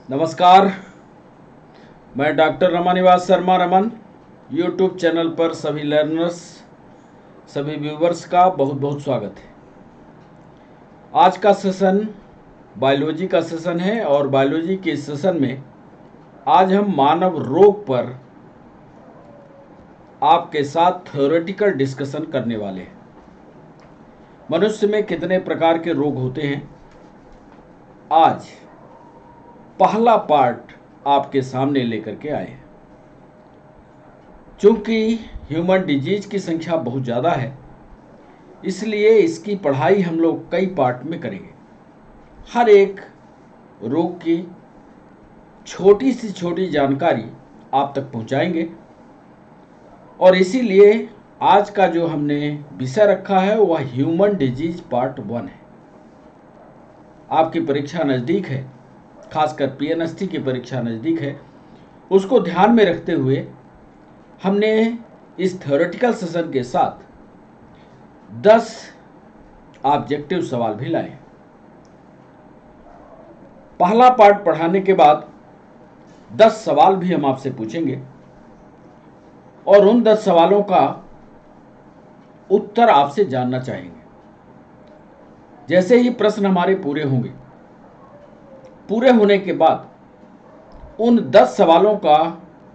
नमस्कार। मैं doctor Ramanivas Sharma Raman YouTube channel पर सभी लर्नर्स, सभी व्यूवर्स का बहुत बहुत स्वागत है। आज का सेशन बायोलॉजी का सेशन है और बायोलॉजी के सेशन में आज हम मानव रोग पर आपके साथ थ्योरेटिकल डिस्कशन करने वाले हैं। मनुष्य में कितने प्रकार के रोग होते हैं, आज पहला पार्ट आपके सामने लेकर के आए हैं। चूंकि ह्यूमन डिजीज की संख्या बहुत ज़्यादा है, इसलिए इसकी पढ़ाई हम लोग कई पार्ट में करेंगे। हर एक रोग की छोटी से छोटी जानकारी आप तक पहुंचाएंगे और इसीलिए आज का जो हमने विषय रखा है वह ह्यूमन डिजीज पार्ट 1 है। आपकी परीक्षा नज़दीक है, खासकर पीएनएसटी की परीक्षा नज़दीक है, उसको ध्यान में रखते हुए हमने इस थ्योरेटिकल सेशन के साथ 10 ऑब्जेक्टिव सवाल भी लाए। पहला पार्ट पढ़ाने के बाद 10 सवाल भी हम आपसे पूछेंगे और उन 10 सवालों का उत्तर आपसे जानना चाहेंगे। जैसे ही प्रश्न हमारे पूरे होंगे, पूरे होने के बाद उन 10 सवालों का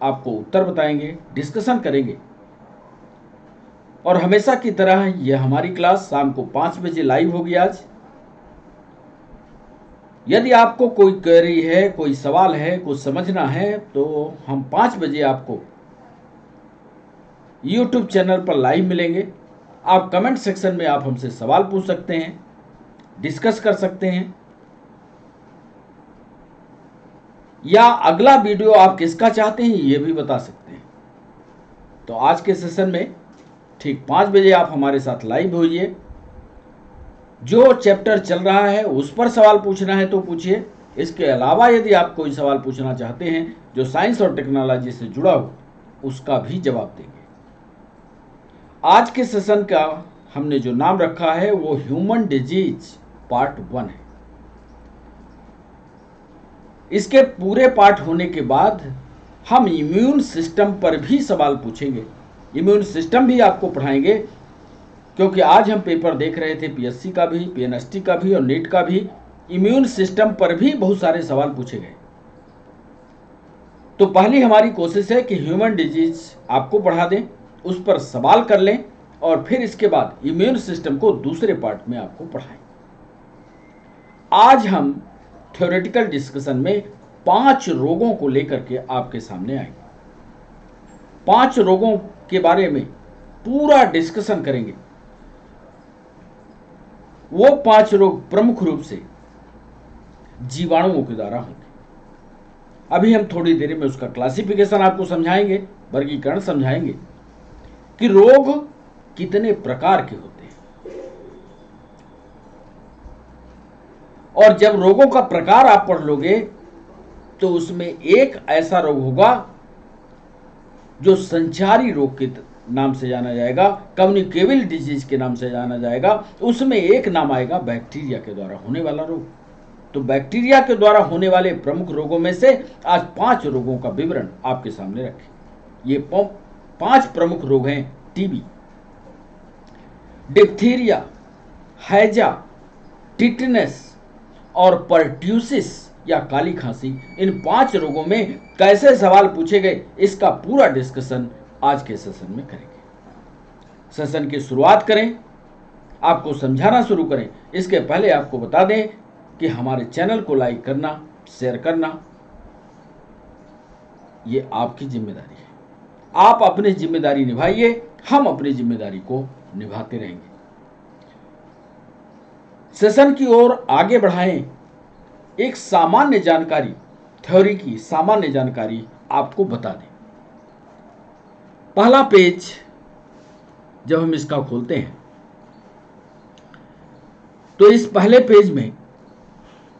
आपको उत्तर बताएंगे, डिस्कशन करेंगे। और हमेशा की तरह यह हमारी क्लास शाम को 5 बजे लाइव होगी आज। यदि आपको कोई क्वेरी है, कोई सवाल है, कुछ समझना है, तो हम 5 बजे आपको यूट्यूब चैनल पर लाइव मिलेंगे। आप कमेंट सेक्शन में आप हमसे सवाल पूछ सकते हैं, डिस्कस कर सकते हैं, या अगला वीडियो आप किसका चाहते हैं ये भी बता सकते हैं। तो आज के सेशन में ठीक 5 बजे आप हमारे साथ लाइव होइए। जो चैप्टर चल रहा है उस पर सवाल पूछना है तो पूछिए। इसके अलावा यदि आप कोई सवाल पूछना चाहते हैं जो साइंस और टेक्नोलॉजी से जुड़ा हो, उसका भी जवाब देंगे। आज के सेशन का हमने जो नाम रखा है वो ह्यूमन डिजीज पार्ट 1 है। इसके पूरे पार्ट होने के बाद हम इम्यून सिस्टम पर भी सवाल पूछेंगे। इम्यून सिस्टम भी आपको पढ़ाएंगे, क्योंकि आज हम पेपर देख रहे थे पीएससी का भी, पीएनएसटी का भी और नीट का भी। इम्यून सिस्टम पर भी बहुत सारे सवाल पूछे गए। तो पहली हमारी कोशिश है कि ह्यूमन डिजीज आपको पढ़ा दें, उस पर सवाल कर लें और फिर इसके बाद इम्यून सिस्टम को दूसरे पार्ट में आपको पढ़ाएं। आज हम थ्योरेटिकल डिस्कशन में 5 रोगों को लेकर के आपके सामने आएंगे। 5 रोगों के बारे में पूरा डिस्कशन करेंगे। वो 5 रोग प्रमुख रूप से जीवाणुओं के द्वारा होंगे। अभी हम थोड़ी देर में उसका क्लासिफिकेशन आपको समझाएंगे, वर्गीकरण समझाएंगे कि रोग कितने प्रकार के होते हैं। और जब रोगों का प्रकार आप पढ़ लोगे तो उसमें एक ऐसा रोग होगा जो संचारी रोग के नाम से जाना जाएगा, कम्युनिकेबल डिजीज के नाम से जाना जाएगा। उसमें एक नाम आएगा बैक्टीरिया के द्वारा होने वाला रोग। तो बैक्टीरिया के द्वारा होने वाले प्रमुख रोगों में से आज 5 रोगों का विवरण आपके सामने रखें। ये 5 प्रमुख रोग हैं: टीबी, डिप्थीरिया, हैजा, टिटनेस और पर्ट्यूसिस या काली खांसी। इन 5 रोगों में कैसे सवाल पूछे गए, इसका पूरा डिस्कशन आज के सेशन में करेंगे। सेशन की शुरुआत करें, आपको समझाना शुरू करें, इसके पहले आपको बता दें कि हमारे चैनल को लाइक करना, शेयर करना, ये आपकी जिम्मेदारी है। आप अपनी जिम्मेदारी निभाइए, हम अपनी जिम्मेदारी को निभाते रहेंगे। सेशन की ओर आगे बढ़ाएं। एक सामान्य जानकारी, थ्योरी की सामान्य जानकारी आपको बता दें। पहला पेज जब हम इसका खोलते हैं तो इस पहले पेज में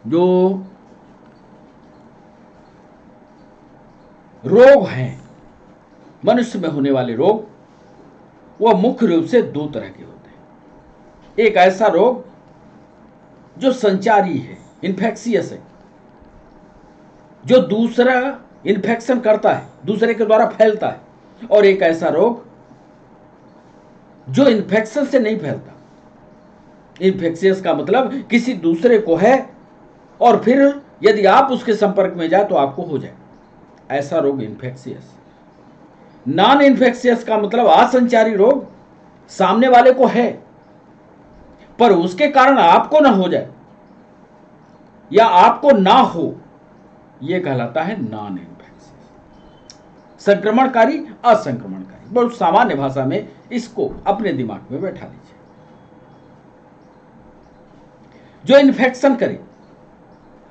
जो रोग हैं, मनुष्य में होने वाले रोग, वह मुख्य रूप से 2 तरह के होते हैं। एक ऐसा रोग जो संचारी है, इन्फेक्शियस है, जो दूसरा इन्फेक्शन करता है, दूसरे के द्वारा फैलता है, और एक ऐसा रोग जो इन्फेक्शन से नहीं फैलता। इन्फेक्शियस का मतलब किसी दूसरे को है और फिर यदि आप उसके संपर्क में जाए तो आपको हो जाए, ऐसा रोग इन्फेक्शियस। नॉन इन्फेक्शियस का मतलब असंचारी रोग, सामने वाले को है पर उसके कारण आपको ना हो जाए या आपको ना हो, यह कहलाता है नॉन इन्फेक्शियस। संक्रमणकारी, असंक्रमणकारी, बहुत सामान्य भाषा में इसको अपने दिमाग में बैठा लीजिए। जो इन्फेक्शन करे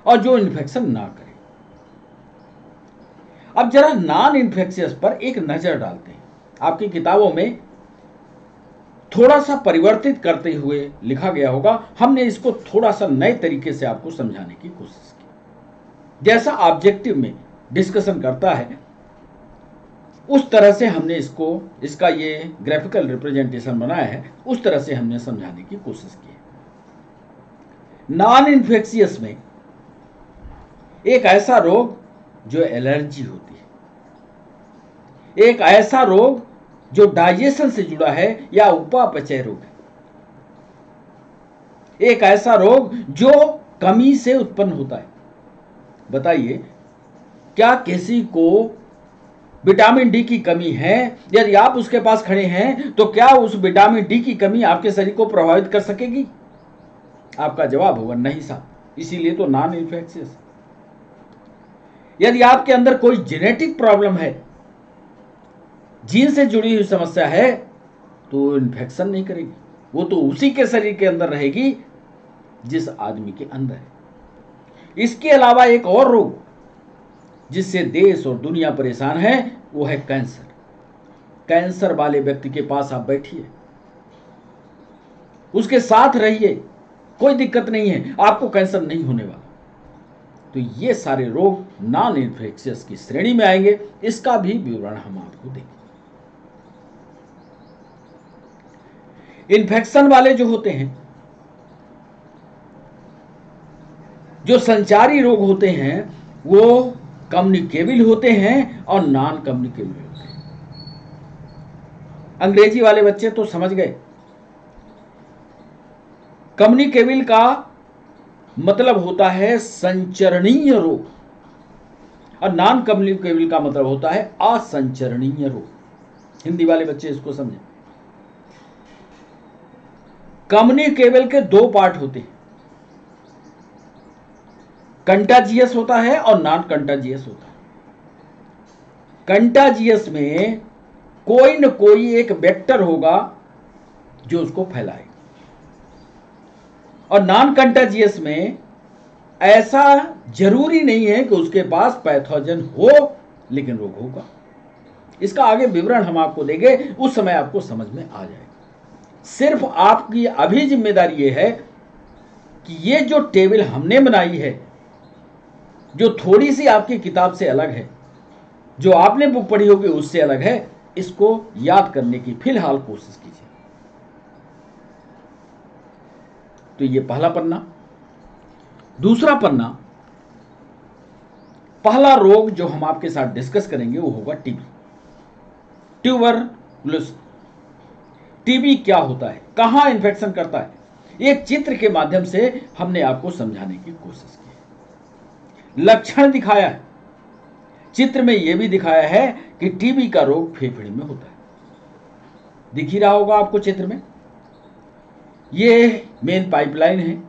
और जो इन्फेक्शन ना करे। अब जरा नॉन इन्फेक्शियस पर एक नजर डालते हैं। आपकी किताबों में थोड़ा सा परिवर्तित करते हुए लिखा गया होगा, हमने इसको थोड़ा सा नए तरीके से आपको समझाने की कोशिश की। जैसा ऑब्जेक्टिव में डिस्कशन करता है उस तरह से हमने इसका ये ग्राफिकल रिप्रेजेंटेशन बनाया है, उस तरह से हमने समझाने की कोशिश की है। नॉन इन्फेक्शियस में एक ऐसा रोग जो एलर्जी होती है, एक ऐसा रोग जो डाइजेशन से जुड़ा है या उपापचय रोग है, एक ऐसा रोग जो कमी से उत्पन्न होता है। बताइए, क्या किसी को विटामिन डी की कमी है? यदि आप उसके पास खड़े हैं तो क्या उस विटामिन डी की कमी आपके शरीर को प्रभावित कर सकेगी? आपका जवाब होगा नहीं साहब, इसीलिए तो नॉन इन्फेक्शियस। यदि आपके अंदर कोई जेनेटिक प्रॉब्लम है, जीन से जुड़ी हुई समस्या है, तो इन्फेक्शन नहीं करेगी, वो तो उसी के शरीर के अंदर रहेगी जिस आदमी के अंदर है। इसके अलावा एक और रोग जिससे देश और दुनिया परेशान है वो है कैंसर। कैंसर वाले व्यक्ति के पास आप बैठिए, उसके साथ रहिए, कोई दिक्कत नहीं है, आपको कैंसर नहीं होने वाला। तो ये सारे रोग नॉन इन्फेक्शियस की श्रेणी में आएंगे, इसका भी विवरण हम आपको देंगे। इन्फेक्शन वाले जो होते हैं, जो संचारी रोग होते हैं, वो कम्युनिकेबल होते हैं और नॉन कम्युनिकेबल होते हैं। अंग्रेजी वाले बच्चे तो समझ गए। कम्युनिकेबल का मतलब होता है संचरणीय रोग और नॉन कम्युनिकेबल का मतलब होता है असंचरणीय रोग। हिंदी वाले बच्चे इसको समझें। कम्युनिकेबल के दो पार्ट होते हैं, कंटाजियस होता है और नॉन कंटाजियस होता है। कंटाजियस में कोई न कोई एक वेक्टर होगा जो उसको फैलाए, और नॉन कंटाजियस में ऐसा जरूरी नहीं है कि उसके पास पैथोजन हो, लेकिन रोग होगा। इसका आगे विवरण हम आपको देंगे, उस समय आपको समझ में आ जाएगा। सिर्फ आपकी अभी जिम्मेदारी यह है कि ये जो टेबल हमने बनाई है, जो थोड़ी सी आपकी किताब से अलग है, जो आपने बुक पढ़ी होगी उससे अलग है, इसको याद करने की फिलहाल कोशिश कीजिए। तो ये पहला पन्ना। दूसरा पन्ना, पहला रोग जो हम आपके साथ डिस्कस करेंगे वो होगा टीबी, ट्यूबरकुलोसिस। टीबी क्या होता है, कहां इन्फेक्शन करता है, एक चित्र के माध्यम से हमने आपको समझाने की कोशिश की। लक्षण दिखाया है, चित्र में यह भी दिखाया है कि टीबी का रोग फेफड़े में होता है। दिख ही रहा होगा आपको चित्र में। ये मेन पाइपलाइन है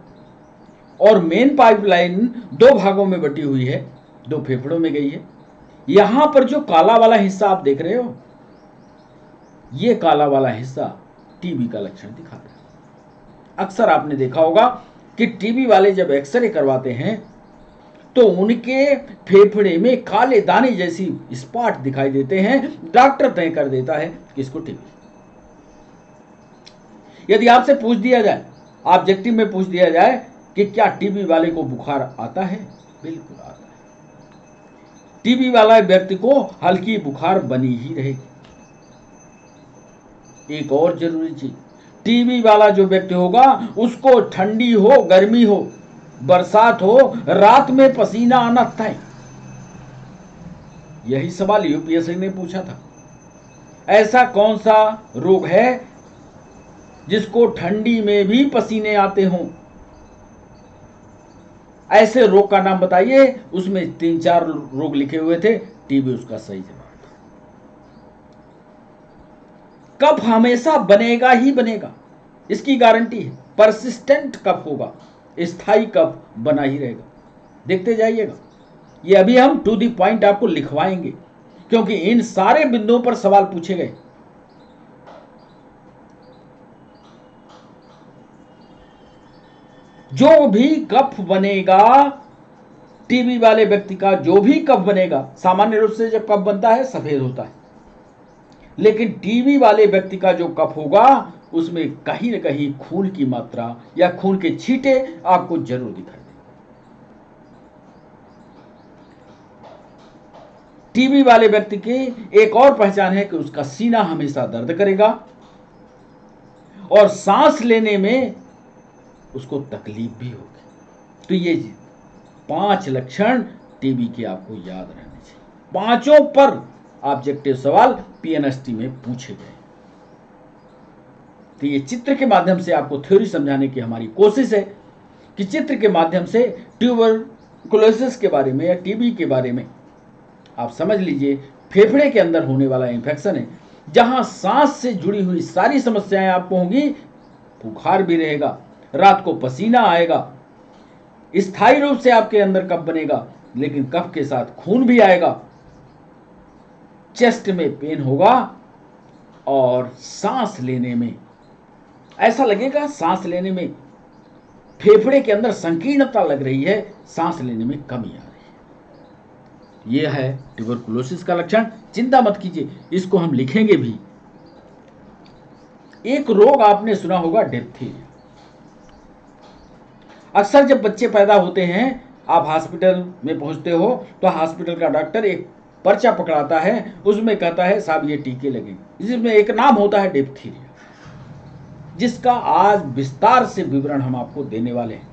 और मेन पाइपलाइन दो भागों में बटी हुई है, दो फेफड़ों में गई है। यहां पर जो काला वाला हिस्सा आप देख रहे हो, ये काला वाला हिस्सा टीबी का लक्षण दिखाता है। अक्सर आपने देखा होगा कि टीबी वाले जब एक्सरे करवाते हैं तो उनके फेफड़े में काले दाने जैसी स्पॉट दिखाई देते हैं। डॉक्टर तय कर देता है कि इसको टीबी। यदि आपसे पूछ दिया जाए, ऑब्जेक्टिव में पूछ दिया जाए कि क्या टीबी वाले को बुखार आता है, बिल्कुल आता है। टीबी वाला व्यक्ति को हल्की बुखार बनी ही रहेगी। एक और जरूरी चीज, टीबी वाला जो व्यक्ति होगा उसको ठंडी हो, गर्मी हो, बरसात हो, रात में पसीना आना तय। यही सवाल यूपीएससी ने पूछा था। ऐसा कौन सा रोग है जिसको ठंडी में भी पसीने आते हों? ऐसे रोग का नाम बताइए। उसमें 3-4 रोग लिखे हुए थे, टीबी उसका सही जवाब था। कफ हमेशा बनेगा ही बनेगा, इसकी गारंटी है। परसिस्टेंट कफ होगा, स्थायी कफ बना ही रहेगा। देखते जाइएगा, ये अभी हम टू द पॉइंट आपको लिखवाएंगे, क्योंकि इन सारे बिंदुओं पर सवाल पूछे गए। जो भी कफ बनेगा, टीबी वाले व्यक्ति का जो भी कफ बनेगा, सामान्य रूप से जब कफ बनता है सफेद होता है, लेकिन टीबी वाले व्यक्ति का जो कफ होगा उसमें कहीं न कहीं खून की मात्रा या खून के छींटे आपको जरूर दिखाई देंगे। टीबी वाले व्यक्ति की एक और पहचान है कि उसका सीना हमेशा दर्द करेगा और सांस लेने में उसको तकलीफ भी होगी। तो ये 5 लक्षण टीबी के आपको याद रहने चाहिए। पांचों पर ऑब्जेक्टिव सवाल पीएनएसटी में पूछे गए। तो ये चित्र के माध्यम से आपको थ्योरी समझाने की हमारी कोशिश है कि चित्र के माध्यम से ट्यूबरकुलोसिस के बारे में या टीबी के बारे में आप समझ लीजिए। फेफड़े के अंदर होने वाला इंफेक्शन है, जहां सांस से जुड़ी हुई सारी समस्याएं आपको होंगी। बुखार भी रहेगा, रात को पसीना आएगा, स्थायी रूप से आपके अंदर कफ बनेगा, लेकिन कफ के साथ खून भी आएगा, चेस्ट में पेन होगा और सांस लेने में ऐसा लगेगा, सांस लेने में फेफड़े के अंदर संकीर्णता लग रही है, सांस लेने में कमी आ रही है। यह है ट्यूबरकुलोसिस का लक्षण। चिंता मत कीजिए, इसको हम लिखेंगे भी। एक रोग आपने सुना होगा, डिप्थीरिया। अक्सर जब बच्चे पैदा होते हैं, आप हॉस्पिटल में पहुंचते हो तो हॉस्पिटल का डॉक्टर एक पर्चा पकड़ाता है, उसमें कहता है साहब ये टीके लगेंगे। जिसमें एक नाम होता है डिप्थीरिया, जिसका आज विस्तार से विवरण हम आपको देने वाले हैं।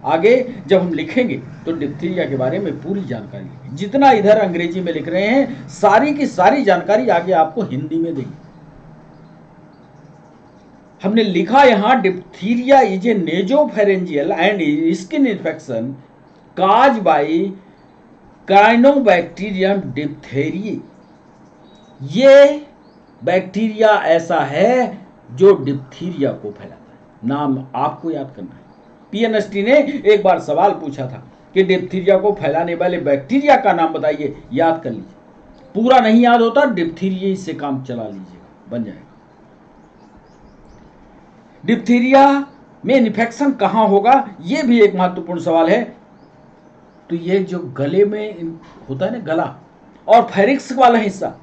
आगे जब हम लिखेंगे तो डिप्थीरिया के बारे में पूरी जानकारी लिखेंगे। जितना इधर अंग्रेजी में लिख रहे हैं, सारी की सारी जानकारी आगे आपको हिंदी में देंगे। हमने लिखा यहां, diphtheria is a nasopharyngeal and skin infection cause by corynebacterium diphtheriae. ये बैक्टीरिया ऐसा है जो डिप्थीरिया को फैलाता है। नाम आपको याद करना है। पीएनएसटी ने एक बार सवाल पूछा था कि डिप्थीरिया को फैलाने वाले बैक्टीरिया का नाम बताइए, याद कर लीजिए। पूरा नहीं याद होता, डिप्थीरिया से काम चला लीजिएगा, बन जाएगा। डिप्थीरिया में इन्फेक्शन कहां होगा, यह भी एक महत्वपूर्ण सवाल है। तो ये जो गले में होता है ना, गला और फेरिक्स वाला हिस्सा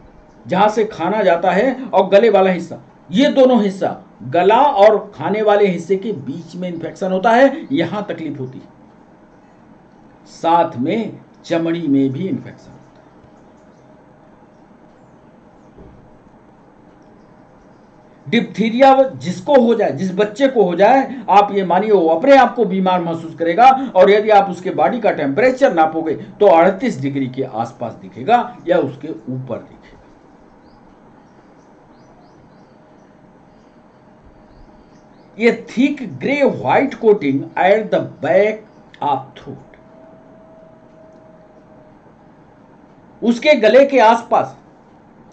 जहां से खाना जाता है और गले वाला हिस्सा, ये दोनों हिस्सा, गला और खाने वाले हिस्से के बीच में इंफेक्शन होता है, यहां तकलीफ होती है। साथ में चमड़ी में भी इंफेक्शन होता है। डिप्थीरिया जिसको हो जाए, जिस बच्चे को हो जाए, आप ये मानिए वो अपने आप को बीमार महसूस करेगा, और यदि आप उसके बॉडी का टेम्परेचर नापोगे तो 38 डिग्री के आसपास दिखेगा या उसके ऊपर दिखेगा। ये thick grey white coating at the back of throat, उसके गले के आसपास,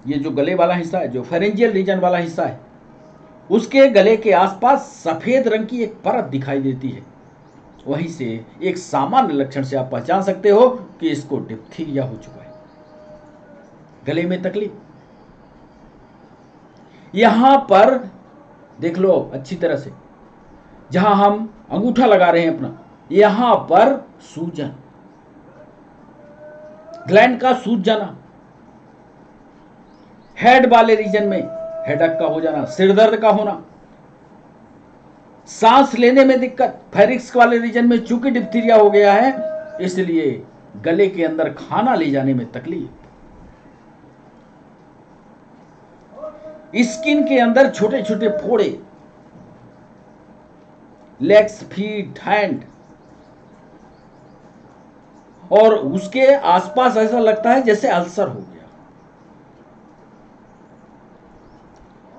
ये जो गले वाला हिस्सा है, जो फेरेंजियल रीजन वाला हिस्सा है, उसके गले के आसपास सफेद रंग की एक परत दिखाई देती है। वहीं से एक सामान्य लक्षण से आप पहचान सकते हो कि इसको डिप्थीरिया हो चुका है। गले में तकलीफ, यहां पर देख लो अच्छी तरह से, जहां हम अंगूठा लगा रहे हैं अपना, यहां पर सूजन, ग्लैंड का सूज जाना, हेड वाले रीजन में हेडक का हो जाना, सिर दर्द का होना, सांस लेने में दिक्कत, फेरिक्स वाले रीजन में चूंकि डिप्थीरिया हो गया है इसलिए गले के अंदर खाना ले जाने में तकलीफ, स्किन के अंदर छोटे छोटे फोड़े, लेग्स, फीट, हैंड, और उसके आसपास ऐसा लगता है जैसे अल्सर हो गया।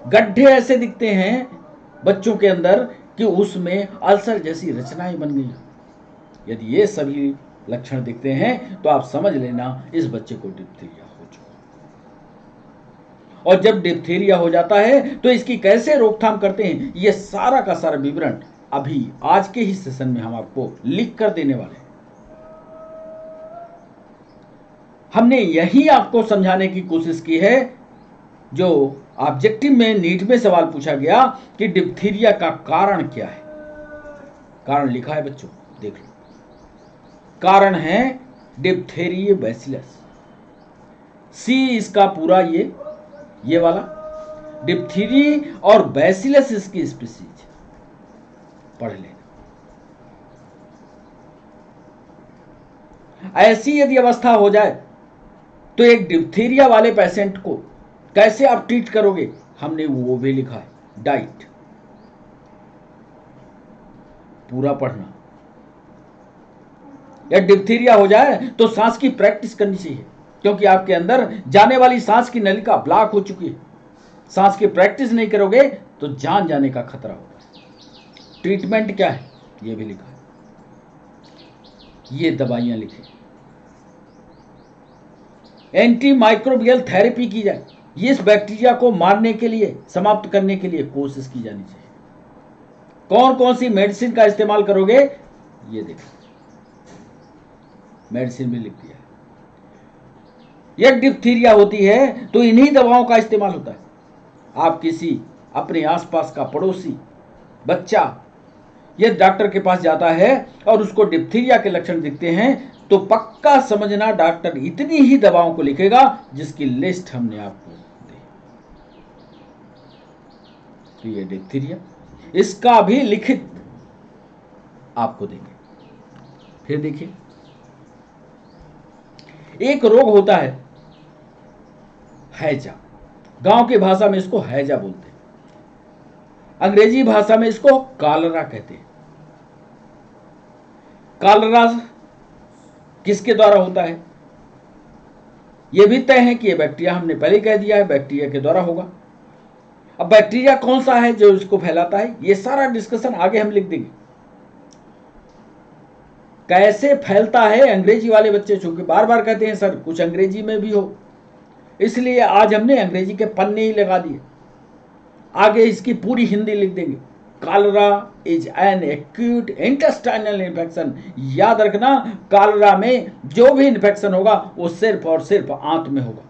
गड्ढे ऐसे दिखते हैं बच्चों के अंदर कि उसमें अल्सर जैसी रचनाएं बन गई। यदि ये सभी लक्षण दिखते हैं तो आप समझ लेना इस बच्चे को डिप्थीरिया हो चुका। और जब डिप्थीरिया हो जाता है तो इसकी कैसे रोकथाम करते हैं, ये सारा का सारा विवरण अभी आज के ही सेशन में हम आपको लिख कर देने वाले हैं। हमने यही आपको समझाने की कोशिश की है जो ऑब्जेक्टिव में नीट में सवाल पूछा गया कि डिप्थीरिया का कारण क्या है। कारण लिखा है बच्चों, देख लो। कारण है डिप्थेरिया बैसिलस। सी इसका पूरा ये वाला डिप्थीरी और बैसिलस इसकी स्पीसीज पढ़ लेना। ऐसी यदि अवस्था हो जाए तो एक डिप्थीरिया वाले पेशेंट को कैसे आप ट्रीट करोगे, हमने वो भी लिखा है। डाइट पूरा पढ़ना। या डिप्थीरिया हो जाए तो सांस की प्रैक्टिस करनी चाहिए, क्योंकि आपके अंदर जाने वाली सांस की नलिका ब्लॉक हो चुकी है। सांस की प्रैक्टिस नहीं करोगे तो जान जाने का खतरा होगा। ट्रीटमेंट क्या है ये भी लिखा है। ये दवाइयां लिखी। एंटी माइक्रोबियल थेरेपी की जाए, इस बैक्टीरिया को मारने के लिए, समाप्त करने के लिए कोशिश की जानी चाहिए। कौन कौन सी मेडिसिन का इस्तेमाल करोगे ये देखो, मेडिसिन भी लिख दिया है। एक डिप्थीरिया होती है तो इन्हीं दवाओं का इस्तेमाल होता है। आप किसी अपने आसपास का पड़ोसी बच्चा ये डॉक्टर के पास जाता है और उसको डिप्थीरिया के लक्षण दिखते हैं तो पक्का समझना डॉक्टर इतनी ही दवाओं को लिखेगा जिसकी लिस्ट हमने आपको दी। तो ये डिप्थीरिया, इसका भी लिखित आपको देंगे। फिर देखिए, एक रोग होता है हैजा। गांव की भाषा में इसको हैजा बोलते हैं, अंग्रेजी भाषा में इसको कॉलरा कहते हैं। कॉलरा किसके द्वारा होता है यह भी तय है कि यह बैक्टीरिया, हमने पहले कह दिया है, बैक्टीरिया के द्वारा होगा। अब बैक्टीरिया कौन सा है जो इसको फैलाता है, यह सारा डिस्कशन आगे हम लिख देंगे। कैसे फैलता है, अंग्रेजी वाले बच्चे चूंकि बार बार कहते हैं सर कुछ अंग्रेजी में भी हो, इसलिए आज हमने अंग्रेजी के पन्ने ही लगा दिए। आगे इसकी पूरी हिंदी लिख देंगे। Cholera is an acute intestinal infection. याद रखना, कॉलरा में जो भी इन्फेक्शन होगा वो सिर्फ और सिर्फ आंत में होगा।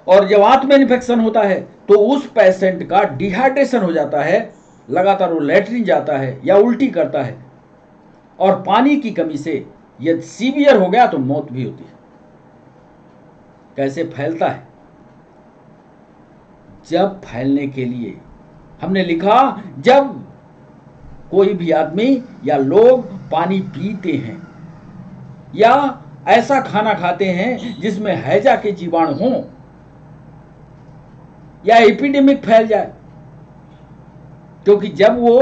और जब आंत में इन्फेक्शन होता है तो उस पेशेंट का डिहाइड्रेशन हो जाता है, लगातार वो लैट्रिन जाता है या उल्टी करता है, और पानी की कमी से यदि सीवियर हो गया तो मौत भी होती है। कैसे फैलता है, जब फैलने के लिए हमने लिखा, जब कोई भी आदमी या लोग पानी पीते हैं या ऐसा खाना खाते हैं जिसमें हैजा के जीवाणु हों या एपिडेमिक फैल जाए, क्योंकि जब वो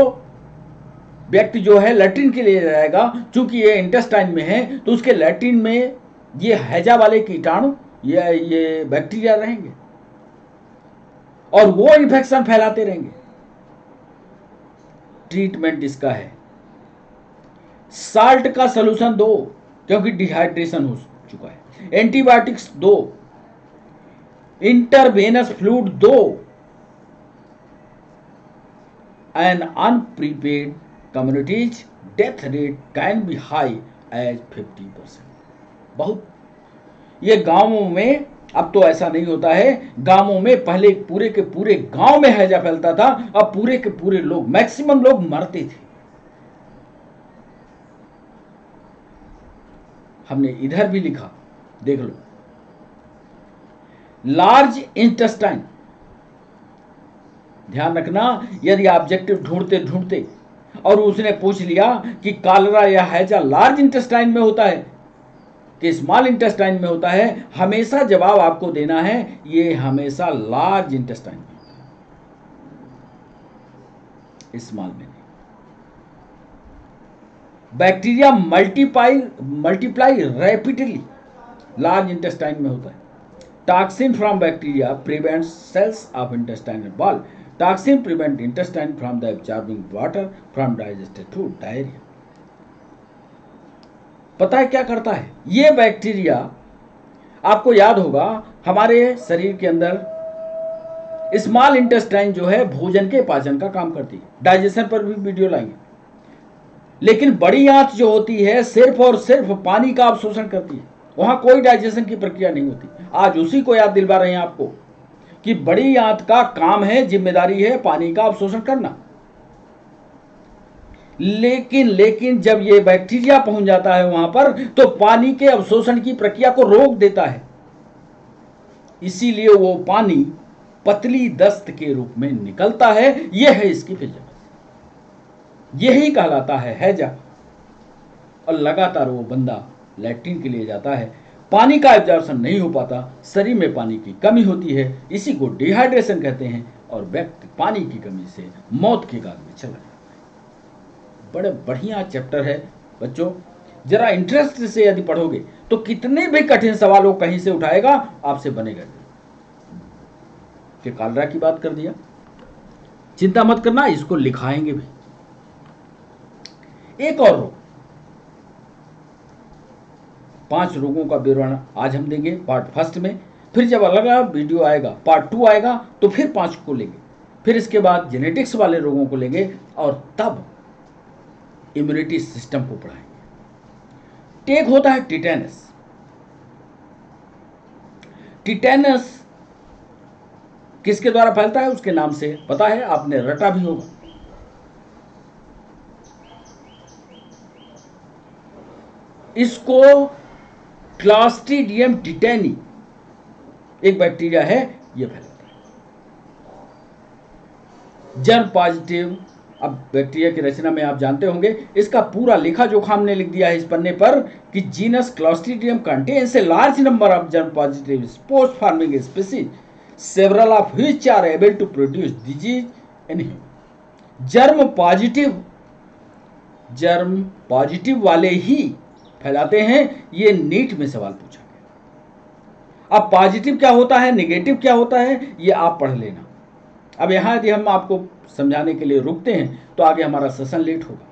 व्यक्ति जो है लैट्रिन के लिए जाएगा, चूंकि ये इंटेस्टाइन में है तो उसके लैट्रिन में ये हैजा वाले कीटाणु ये बैक्टीरिया रहेंगे और वो इन्फेक्शन फैलाते रहेंगे। ट्रीटमेंट इसका है साल्ट का सॉल्यूशन दो, क्योंकि डिहाइड्रेशन हो चुका है। एंटीबायोटिक्स दो, इंटरवेनस फ्लूइड दो। An unprepared communities death rate can be high as 50%। बहुत, ये गांवों में, अब तो ऐसा नहीं होता है, गांवों में पहले पूरे के पूरे गांव में हैजा फैलता था, अब पूरे के पूरे लोग, मैक्सिमम लोग मरते थे। हमने इधर भी लिखा, देख लो। लार्ज इंटेस्टाइन, ध्यान रखना, यदि ऑब्जेक्टिव ढूंढते ढूंढते और उसने पूछ लिया कि कॉलरा या हैजा लार्ज इंटेस्टाइन में होता है कि स्मॉल इंटेस्टाइन में होता है, हमेशा जवाब आपको देना है ये हमेशा लार्ज इंटेस्टाइन में होता है, स्मॉल में नहीं। Bacteria multiply rapidly large intestine में होता है। Toxin from bacteria prevents cells of intestinal wall. Toxin prevent intestine from the absorbing water from digested food. Diarrhea. पता है क्या करता है ये बैक्टीरिया? आपको याद होगा हमारे शरीर के अंदर स्मॉल इंटेस्टाइन जो है भोजन के पाचन का काम करती है, डाइजेशन पर भी वीडियो लाएंगे। लेकिन बड़ी आंत जो होती है सिर्फ और सिर्फ पानी का अवशोषण करती है, वहां कोई डाइजेशन की प्रक्रिया नहीं होती। आज उसी को याद दिलवा रहे हैं आपको कि बड़ी आंत का काम है, जिम्मेदारी है पानी का अवशोषण करना। लेकिन जब ये बैक्टीरिया पहुंच जाता है वहां पर तो पानी के अवशोषण की प्रक्रिया को रोक देता है। इसीलिए वो पानी पतली दस्त के रूप में निकलता है। यह है इसकी फिजियोलॉजी, यही कहलाता है हैजा। और लगातार वो बंदा लैट्रिन के लिए जाता है, पानी का एब्जॉर्प्शन नहीं हो पाता, शरीर में पानी की कमी होती है, इसी को डिहाइड्रेशन कहते हैं, और व्यक्ति पानी की कमी से मौत के गाल में चला जाता है। बड़े बढ़िया चैप्टर है बच्चों, जरा इंटरेस्ट से यदि पढ़ोगे तो कितने भी कठिन सवाल वो कहीं से उठाएगा आपसे बनेगा। कि कालरा की बात कर दिया, चिंता मत करना, इसको लिखाएंगे भी। एक और रोग, 5 रोगों का विवरण आज हम देंगे पार्ट फर्स्ट में। फिर जब अलग अलग वीडियो आएगा पार्ट 2 आएगा तो फिर 5 को लेंगे, फिर इसके बाद जेनेटिक्स वाले रोगों को लेंगे और तब इम्यूनिटी सिस्टम को पढ़ाएंगे। एक होता है टिटेनस। टिटेनस किसके द्वारा फैलता है उसके नाम से पता है, आपने रटा भी होगा। इसको क्लॉस्ट्रीडियम टिटेनी एक बैक्टीरिया है, ये फैलाता है। Germ positive. अब बैक्टीरिया की रचना में आप जानते होंगे, इसका पूरा लेखा जोखा हमने लिख दिया है इस पन्ने पर कि genus Clostridium contains a large number of germ positive spores forming species, several of which are able to produce disease in human. Germ positive वाले ही फैलाते हैं, ये नीट में सवाल पूछा गया। अब पॉजिटिव क्या होता है, नेगेटिव क्या होता है, ये आप पढ़ लेना। अब यहां यदि हम आपको समझाने के लिए रुकते हैं तो आगे हमारा सेशन लेट होगा।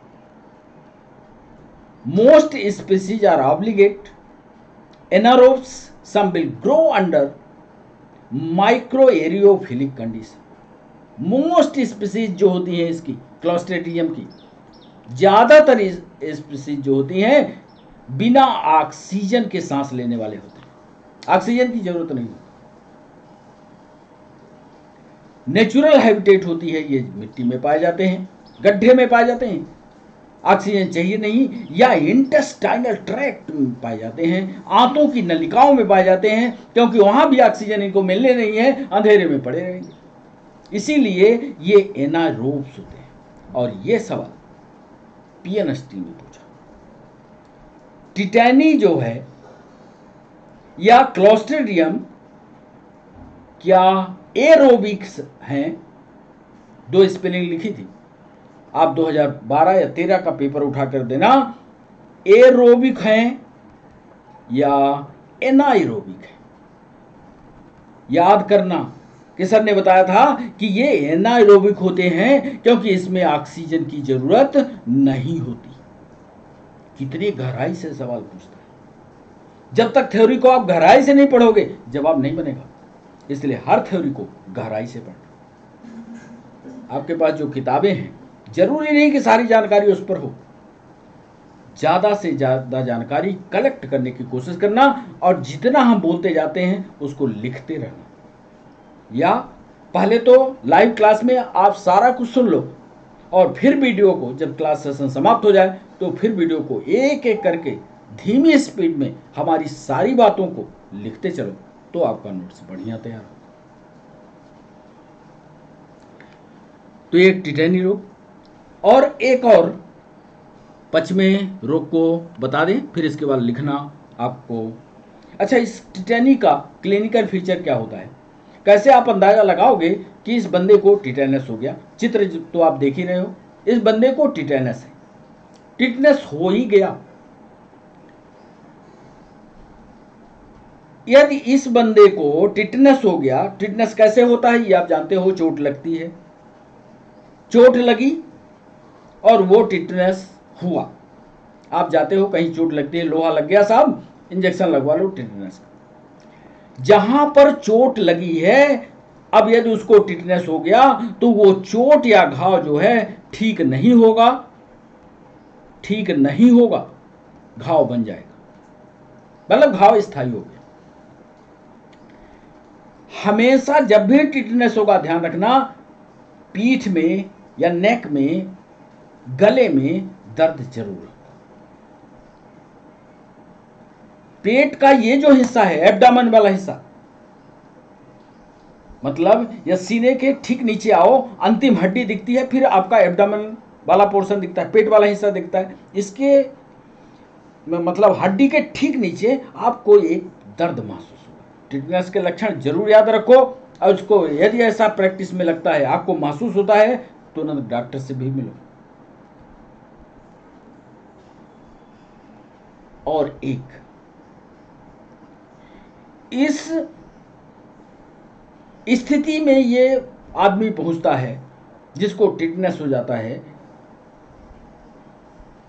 Most species are obligate anaerobes, some will grow under microaerophilic condition. Most species जो होती है इसकी क्लॉस्ट्रीडियम की, ज्यादातर स्पीसीज जो होती हैं बिना ऑक्सीजन के सांस लेने वाले होते हैं, ऑक्सीजन की जरूरत नहीं होती। नेचुरल हैबिटेट होती है, ये मिट्टी में पाए जाते हैं, गड्ढे में पाए जाते हैं, ऑक्सीजन चाहिए नहीं, या इंटेस्टाइनल ट्रैक्ट में पाए जाते हैं, आंतों की नलिकाओं में पाए जाते हैं, क्योंकि वहां भी ऑक्सीजन इनको मिलने नहीं है, अंधेरे में पड़े रहेंगे। इसीलिए ये एनारोब्स होते हैं। और ये सवाल पीएनएसटी में पूछा, टिटेनी जो है या क्लॉस्ट्रीडियम क्या एरोबिक्स हैं? 2 स्पेलिंग लिखी थी, आप 2012 या 13 का पेपर उठाकर देना, एरोबिक हैं या एनाएरोबिक है। याद करना कि सर ने बताया था कि ये एनाएरोबिक होते हैं क्योंकि इसमें ऑक्सीजन की जरूरत नहीं होती। कितनी गहराई से सवाल पूछता है। जब तक थ्योरी को आप गहराई से नहीं पढ़ोगे जवाब नहीं बनेगा, इसलिए हर थ्योरी को गहराई से पढ़ना। आपके पास जो किताबें हैं जरूरी नहीं कि सारी जानकारी उस पर हो, ज्यादा से ज्यादा जानकारी कलेक्ट करने की कोशिश करना और जितना हम बोलते जाते हैं उसको लिखते रहना। या पहले तो लाइव क्लास में आप सारा कुछ सुन लो और फिर वीडियो को जब क्लास सेशन समाप्त हो जाए तो फिर वीडियो को एक एक करके धीमी स्पीड में हमारी सारी बातों को लिखते चलो, तो आपका नोट्स बढ़िया तैयार होगा। तो एक टिटेनी रोग और एक और पचमें रोग को बता दें, फिर इसके बाद लिखना आपको। अच्छा, इस टिटेनी का क्लिनिकल फीचर क्या होता है, कैसे आप अंदाजा लगाओगे कि इस बंदे को टिटेनस हो गया? चित्र तो आप देख ही रहे हो, इस बंदे को टिटेनस है, टिटेनस हो ही गया। यदि इस बंदे को टिटनेस हो गया, टिटनेस कैसे होता है ये आप जानते हो, चोट लगती है, चोट लगी और वो टिटनेस हुआ। आप जाते हो कहीं चोट लगती है, लोहा लग गया साहब, इंजेक्शन लगवा लो टिटनेस का। जहां पर चोट लगी है, अब यदि उसको टिटनेस हो गया तो वो चोट या घाव जो है ठीक नहीं होगा, ठीक नहीं होगा, घाव बन जाएगा, मतलब घाव स्थायी हो गया। हमेशा जब भी टिटनेस होगा ध्यान रखना, पीठ में या नेक में, गले में दर्द जरूर होगा। पेट का ये जो हिस्सा है, एब्डामन वाला हिस्सा, मतलब या सीने के ठीक नीचे आओ, अंतिम हड्डी दिखती है, फिर आपका एब्डामन वाला पोर्शन दिखता है, पेट वाला हिस्सा दिखता है। इसके मतलब हड्डी के ठीक नीचे आपको एक दर्द महसूस होगा। टिटनेस के लक्षण जरूर याद रखो, और उसको यदि ऐसा प्रैक्टिस में लगता है, आपको महसूस होता है, तो तुरंत डॉक्टर से भी मिलो। और एक इस स्थिति में ये आदमी पहुंचता है जिसको टिटनेस हो जाता है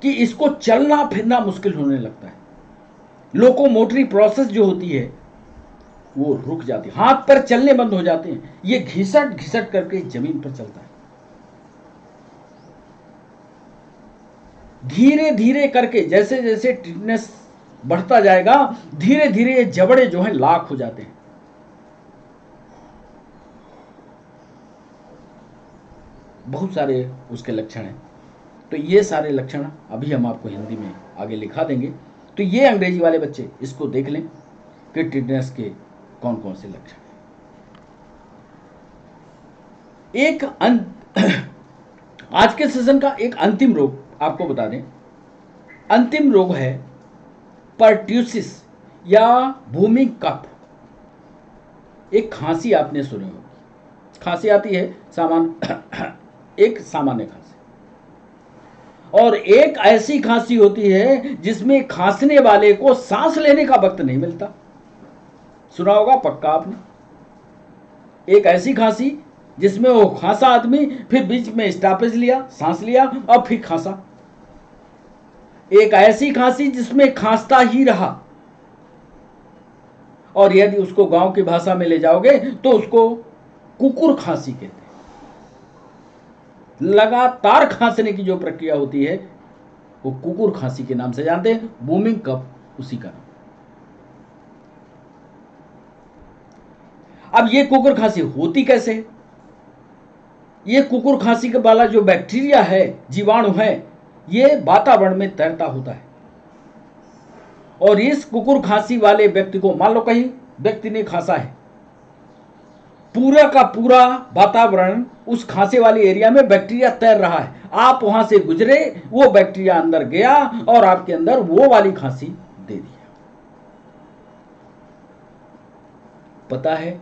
कि इसको चलना फिरना मुश्किल होने लगता है, लोकोमोटरी प्रोसेस जो होती है वो रुक जाती है, हाथ पैर चलने बंद हो जाते हैं, ये घिसट घिसट करके जमीन पर चलता है। धीरे धीरे करके जैसे जैसे टिटनेस बढ़ता जाएगा, धीरे धीरे ये जबड़े जो हैं लाख हो जाते हैं। बहुत सारे उसके लक्षण हैं, तो ये सारे लक्षण अभी हम आपको हिंदी में आगे लिखा देंगे। तो ये अंग्रेजी वाले बच्चे इसको देख लें कि टिटनेस के कौन कौन से लक्षण हैं। एक आज के सेशन का एक अंतिम रोग आपको बता दें, अंतिम रोग है परट्यूसिस या भूमि कफ। एक खांसी आपने सुनी होगी, खांसी आती है एक सामान्य खांसी, और एक ऐसी खांसी होती है जिसमें खांसने वाले को सांस लेने का वक्त नहीं मिलता। सुना होगा पक्का आपने। एक ऐसी खांसी जिसमें वो खांसा आदमी, फिर बीच में स्टॉपेज लिया, सांस लिया और फिर खांसा। एक ऐसी खांसी जिसमें खांसता ही रहा, और यदि उसको गांव की भाषा में ले जाओगे तो उसको कुकुर खांसी कहते हैं। लगातार खांसने की जो प्रक्रिया होती है वो कुकुर खांसी के नाम से जानते हैं, बूमिंग कफ उसी का नाम। अब ये कुकुर खांसी होती कैसे? ये कुकुर खांसी के वाला जो बैक्टीरिया है, जीवाणु है, ये वातावरण में तैरता होता है, और इस कुकुर खांसी वाले व्यक्ति को, मान लो कहीं व्यक्ति ने खांसा है, पूरा का पूरा वातावरण उस खांसे वाले एरिया में बैक्टीरिया तैर रहा है, आप वहां से गुजरे, वो बैक्टीरिया अंदर गया और आपके अंदर वो वाली खांसी दे दिया। पता है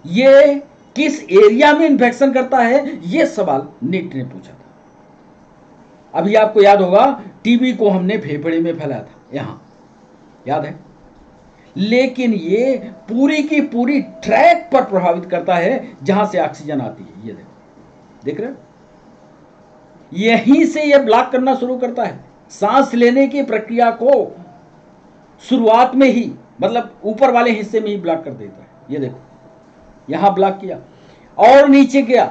ये किस एरिया में इंफेक्शन करता है? ये सवाल नीट ने पूछा था। अभी आपको याद होगा टीबी को हमने फेफड़े में फैलाया था, यहां याद है, लेकिन ये पूरी की पूरी ट्रैक पर प्रभावित करता है जहां से ऑक्सीजन आती है। ये देखो, देख रहे हो, यहीं से ये ब्लॉक करना शुरू करता है, सांस लेने की प्रक्रिया को शुरुआत में ही, मतलब ऊपर वाले हिस्से में ही ब्लॉक कर देता है। ये देखो यहां ब्लॉक किया और नीचे गया,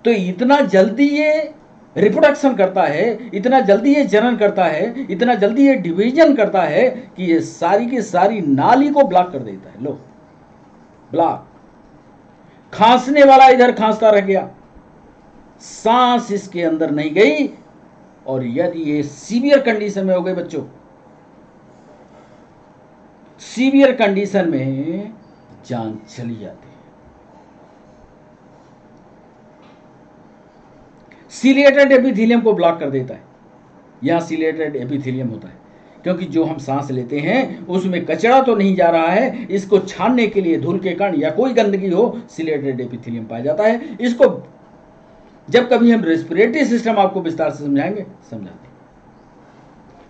तो इतना जल्दी ये रिप्रोडक्शन करता है, इतना जल्दी ये जनन करता है, इतना जल्दी ये डिवीजन करता है कि ये सारी की सारी नाली को ब्लॉक कर देता है। लो ब्लॉक, खांसने वाला इधर खांसता रह गया, सांस इसके अंदर नहीं गई, और यदि ये सीवियर कंडीशन में हो गए बच्चों, सीवियर कंडीशन में जान चली जाती है। सिलिएटेड एपिथेलियम को ब्लॉक कर देता है। यहां सिलिएटेड एपिथेलियम होता है क्योंकि जो हम सांस लेते हैं उसमें कचरा तो नहीं जा रहा है, इसको छानने के लिए धूल के कण या कोई गंदगी हो, सिलिएटेड एपिथेलियम पाया जाता है। इसको जब कभी हम रेस्पिरेटरी सिस्टम आपको विस्तार से समझाएंगे, समझाते हैं।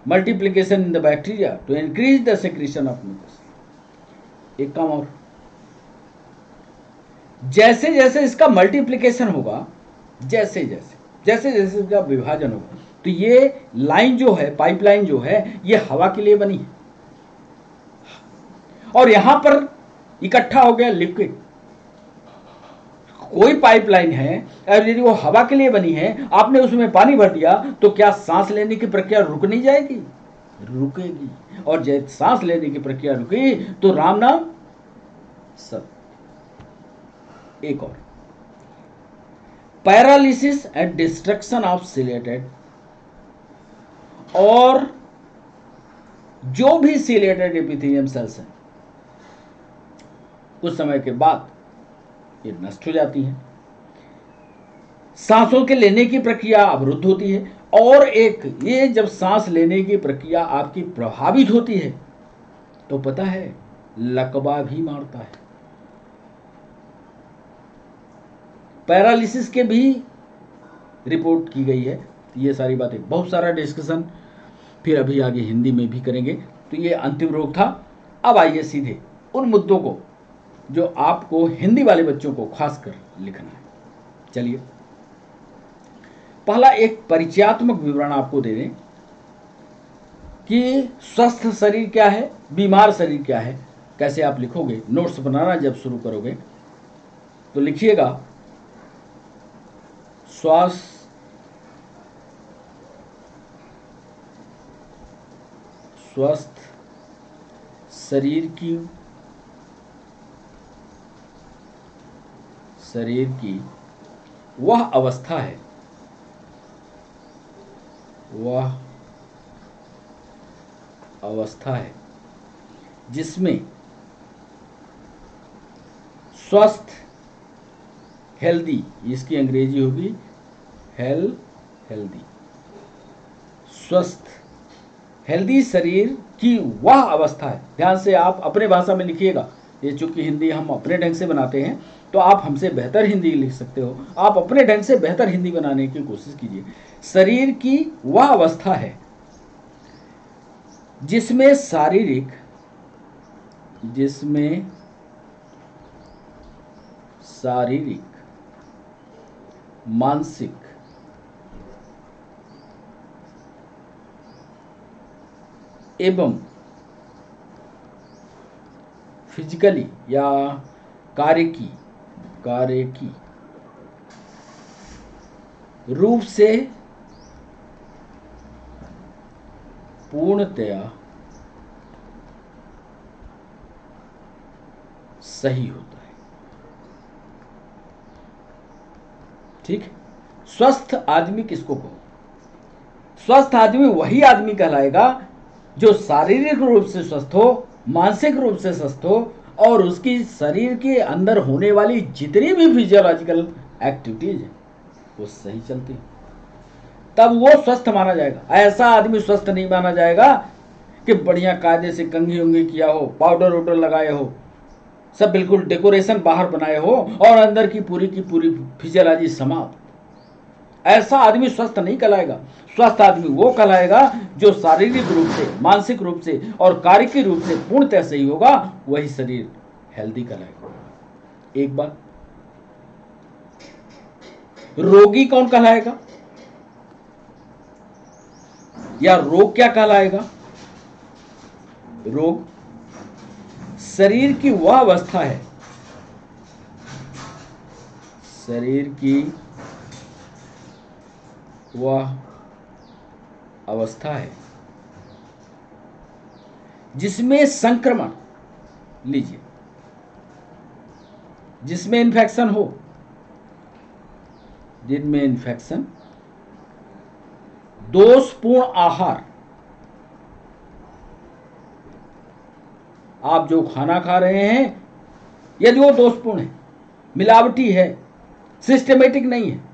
Multiplication in the bacteria to increase the secretion of mucus. एक काम और, जैसे जैसे इसका मल्टीप्लीकेशन होगा, जैसे जैसे इसका विभाजन होगा, तो ये लाइन जो है, पाइपलाइन जो है, ये हवा के लिए बनी है और यहां पर इकट्ठा हो गया लिक्विड। कोई पाइपलाइन है और यदि वो हवा के लिए बनी है, आपने उसमें पानी भर दिया, तो क्या सांस लेने की प्रक्रिया रुक नहीं जाएगी? रुकेगी। और जब सांस लेने की प्रक्रिया रुकी तो राम नाम सत्य। एक और, paralysis and destruction of chelated, और जो भी सिलेटेड एपिथेलियम सेल्स हैं कुछ समय के बाद ये नष्ट हो जाती हैं, सांसों के लेने की प्रक्रिया अवरुद्ध होती है। और एक, ये जब सांस लेने की प्रक्रिया आपकी प्रभावित होती है तो पता है लकवा भी मारता है। पैरालिसिस के भी रिपोर्ट की गई है। ये सारी बातें, बहुत सारा डिस्कशन फिर अभी आगे हिंदी में भी करेंगे। तो ये अंतिम रोग था। अब आइए सीधे उन मुद्दों को जो आपको हिंदी वाले बच्चों को खासकर लिखना है। चलिए, पहला एक परिचयात्मक विवरण आपको दे दें कि स्वस्थ शरीर क्या है, बीमार शरीर क्या है। कैसे आप लिखोगे, नोट्स बनाना जब शुरू करोगे तो लिखिएगा स्वस्थ शरीर की वह अवस्था है, जिसमें स्वस्थ, हेल्दी, इसकी अंग्रेजी होगी हेल्दी, स्वस्थ हेल्दी शरीर की वह अवस्था है। ध्यान से आप अपने भाषा में लिखिएगा। ये चूंकि हिंदी हम अपने ढंग से बनाते हैं तो आप हमसे बेहतर हिंदी लिख सकते हो। आप अपने ढंग से बेहतर हिंदी बनाने की कोशिश कीजिए। शरीर की वह अवस्था है जिसमें शारीरिक, मानसिक एवं फिजिकली या कार्य की रूप से पूर्णतया सही होता है। ठीक। स्वस्थ आदमी किसको कहो? स्वस्थ आदमी वही आदमी कहलाएगा जो शारीरिक रूप से स्वस्थ हो, मानसिक रूप से स्वस्थ हो और उसकी शरीर के अंदर होने वाली जितनी भी फिजियोलॉजिकल एक्टिविटीज है वो सही चलती है, तब वो स्वस्थ माना जाएगा। ऐसा आदमी स्वस्थ नहीं माना जाएगा कि बढ़िया कायदे से कंघी उंगी किया हो, पाउडर वाउडर लगाए हो, सब बिल्कुल डेकोरेशन बाहर बनाए हो और अंदर की पूरी फिजियोलॉजी समाप्त। ऐसा आदमी स्वस्थ नहीं कहलाएगा। स्वस्थ आदमी वो कहलाएगा जो शारीरिक रूप से, मानसिक रूप से और कार्य रूप से पूर्णतः सही होगा, वही शरीर हेल्दी कहलाएगा। एक बात, रोगी कौन कहलाएगा या रोग क्या कहलाएगा? रोग शरीर की वह अवस्था है, जिसमें संक्रमण, लीजिए, जिसमें इन्फेक्शन हो, जिनमें इन्फेक्शन, दोषपूर्ण आहार, आप जो खाना खा रहे हैं यदि वो दोषपूर्ण है, मिलावटी है, सिस्टमेटिक नहीं है,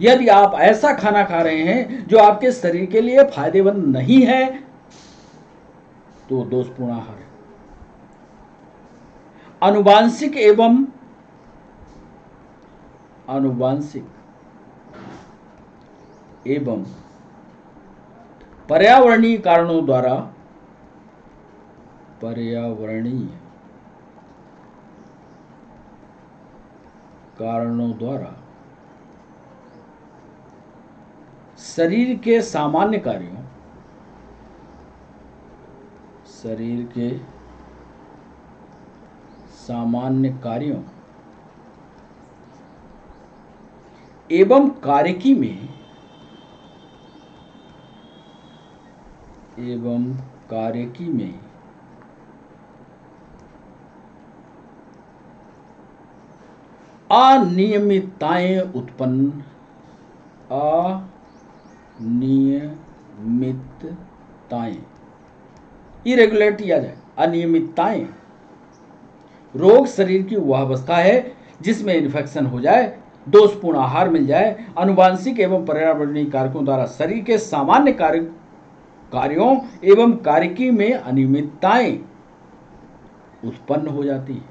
यदि आप ऐसा खाना खा रहे हैं जो आपके शरीर के लिए फायदेमंद नहीं है तो दोषपूर्ण आहार है। आनुवांशिक एवं पर्यावरणीय कारणों द्वारा शरीर के सामान्य कार्यों एवं कार्यकी में अनियमितताएं इरेगुलरिटी आ जाए, अनियमितताएं। रोग शरीर की वह अवस्था है जिसमें इन्फेक्शन हो जाए, दोषपूर्ण आहार मिल जाए, आनुवांशिक एवं पर्यावरणीय कारकों द्वारा शरीर के सामान्य कार्यों एवं कार्यकी में अनियमितताएं उत्पन्न हो जाती है।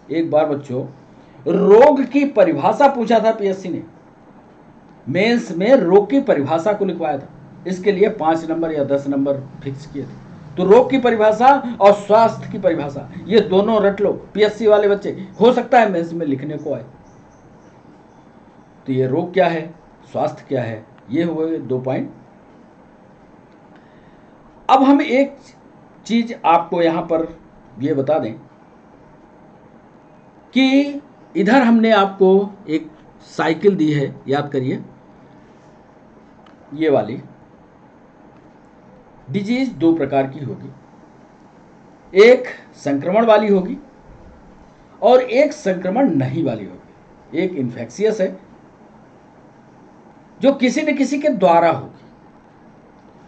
एक बार बच्चों रोग की परिभाषा पूछा था पीएससी ने, मेंस में रोग की परिभाषा को लिखवाया था। इसके लिए 5 नंबर या 10 नंबर फिक्स किए थे। तो रोग की परिभाषा और स्वास्थ्य की परिभाषा ये दोनों रट लो, पीएससी वाले बच्चे, हो सकता है मेंस में लिखने को आए। तो ये रोग क्या है, स्वास्थ्य क्या है, ये हुए 2 पॉइंट। अब हम एक चीज आपको यहां पर ये बता दें कि इधर हमने आपको एक साइकिल दी है, याद करिए, ये वाली डिजीज 2 प्रकार की होगी, एक संक्रमण वाली होगी और एक संक्रमण नहीं वाली होगी। एक इन्फेक्शियस है जो किसी न किसी के द्वारा होगी,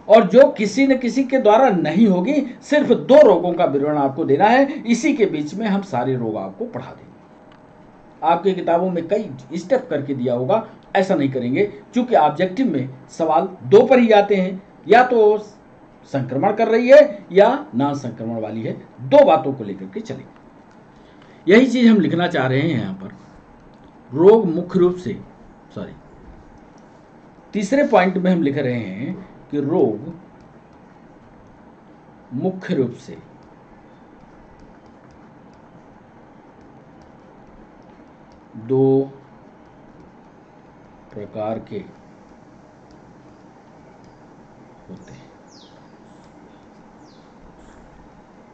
और जो किसी न किसी के द्वारा नहीं होगी। सिर्फ 2 रोगों का विवरण आपको देना है, इसी के बीच में हम सारे रोग आपको पढ़ा देंगे। आपकी किताबों में कई स्टेप करके दिया होगा, ऐसा नहीं करेंगे, क्योंकि ऑब्जेक्टिव में सवाल 2 पर ही आते हैं, या तो संक्रमण कर रही है या ना संक्रमण वाली है, 2 बातों को लेकर के चलेंगे। यही चीज हम लिखना चाह रहे हैं यहां पर। रोग मुख्य रूप से, तीसरे पॉइंट में हम लिख रहे हैं कि रोग मुख्य रूप से दो प्रकार के होते हैं।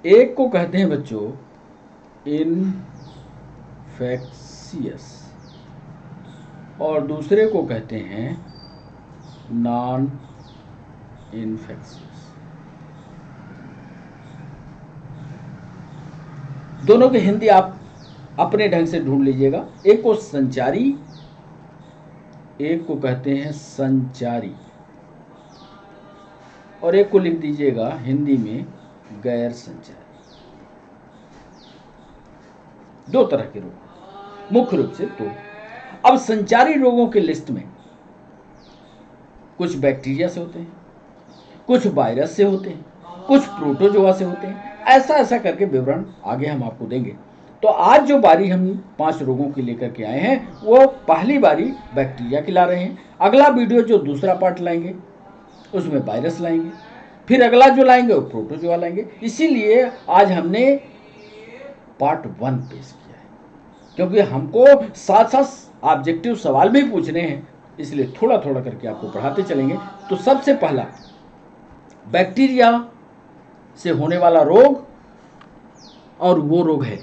एक को कहते हैं बच्चों इनफेक्शियस और दूसरे को कहते हैं नॉन इन्फेक्शियस। दोनों की हिंदी आप अपने ढंग से ढूंढ लीजिएगा। एक को संचारी, एक को कहते हैं संचारी, और एक को लिख दीजिएगा हिंदी में गैर संचारी। 2 तरह के रोग मुख्य रूप से। तो अब संचारी रोगों के लिस्ट में कुछ बैक्टीरिया से होते हैं, कुछ वायरस से होते हैं, कुछ प्रोटोजोआ से होते हैं। ऐसा करके विवरण आगे हम आपको देंगे। तो आज जो बारी हम 5 रोगों की लेकर के आए हैं, वो पहली बारी बैक्टीरिया की ला रहे हैं। अगला वीडियो जो दूसरा पार्ट लाएंगे उसमें वायरस लाएंगे, फिर अगला जो लाएंगे वो प्रोटोजोआ लाएंगे। इसीलिए आज हमने पार्ट 1 पेश किया है, क्योंकि हमको साथ साथ ऑब्जेक्टिव सवाल भी पूछने हैं, इसलिए थोड़ा थोड़ा करके आपको पढ़ाते चलेंगे। तो सबसे पहला बैक्टीरिया से होने वाला रोग, और वो रोग है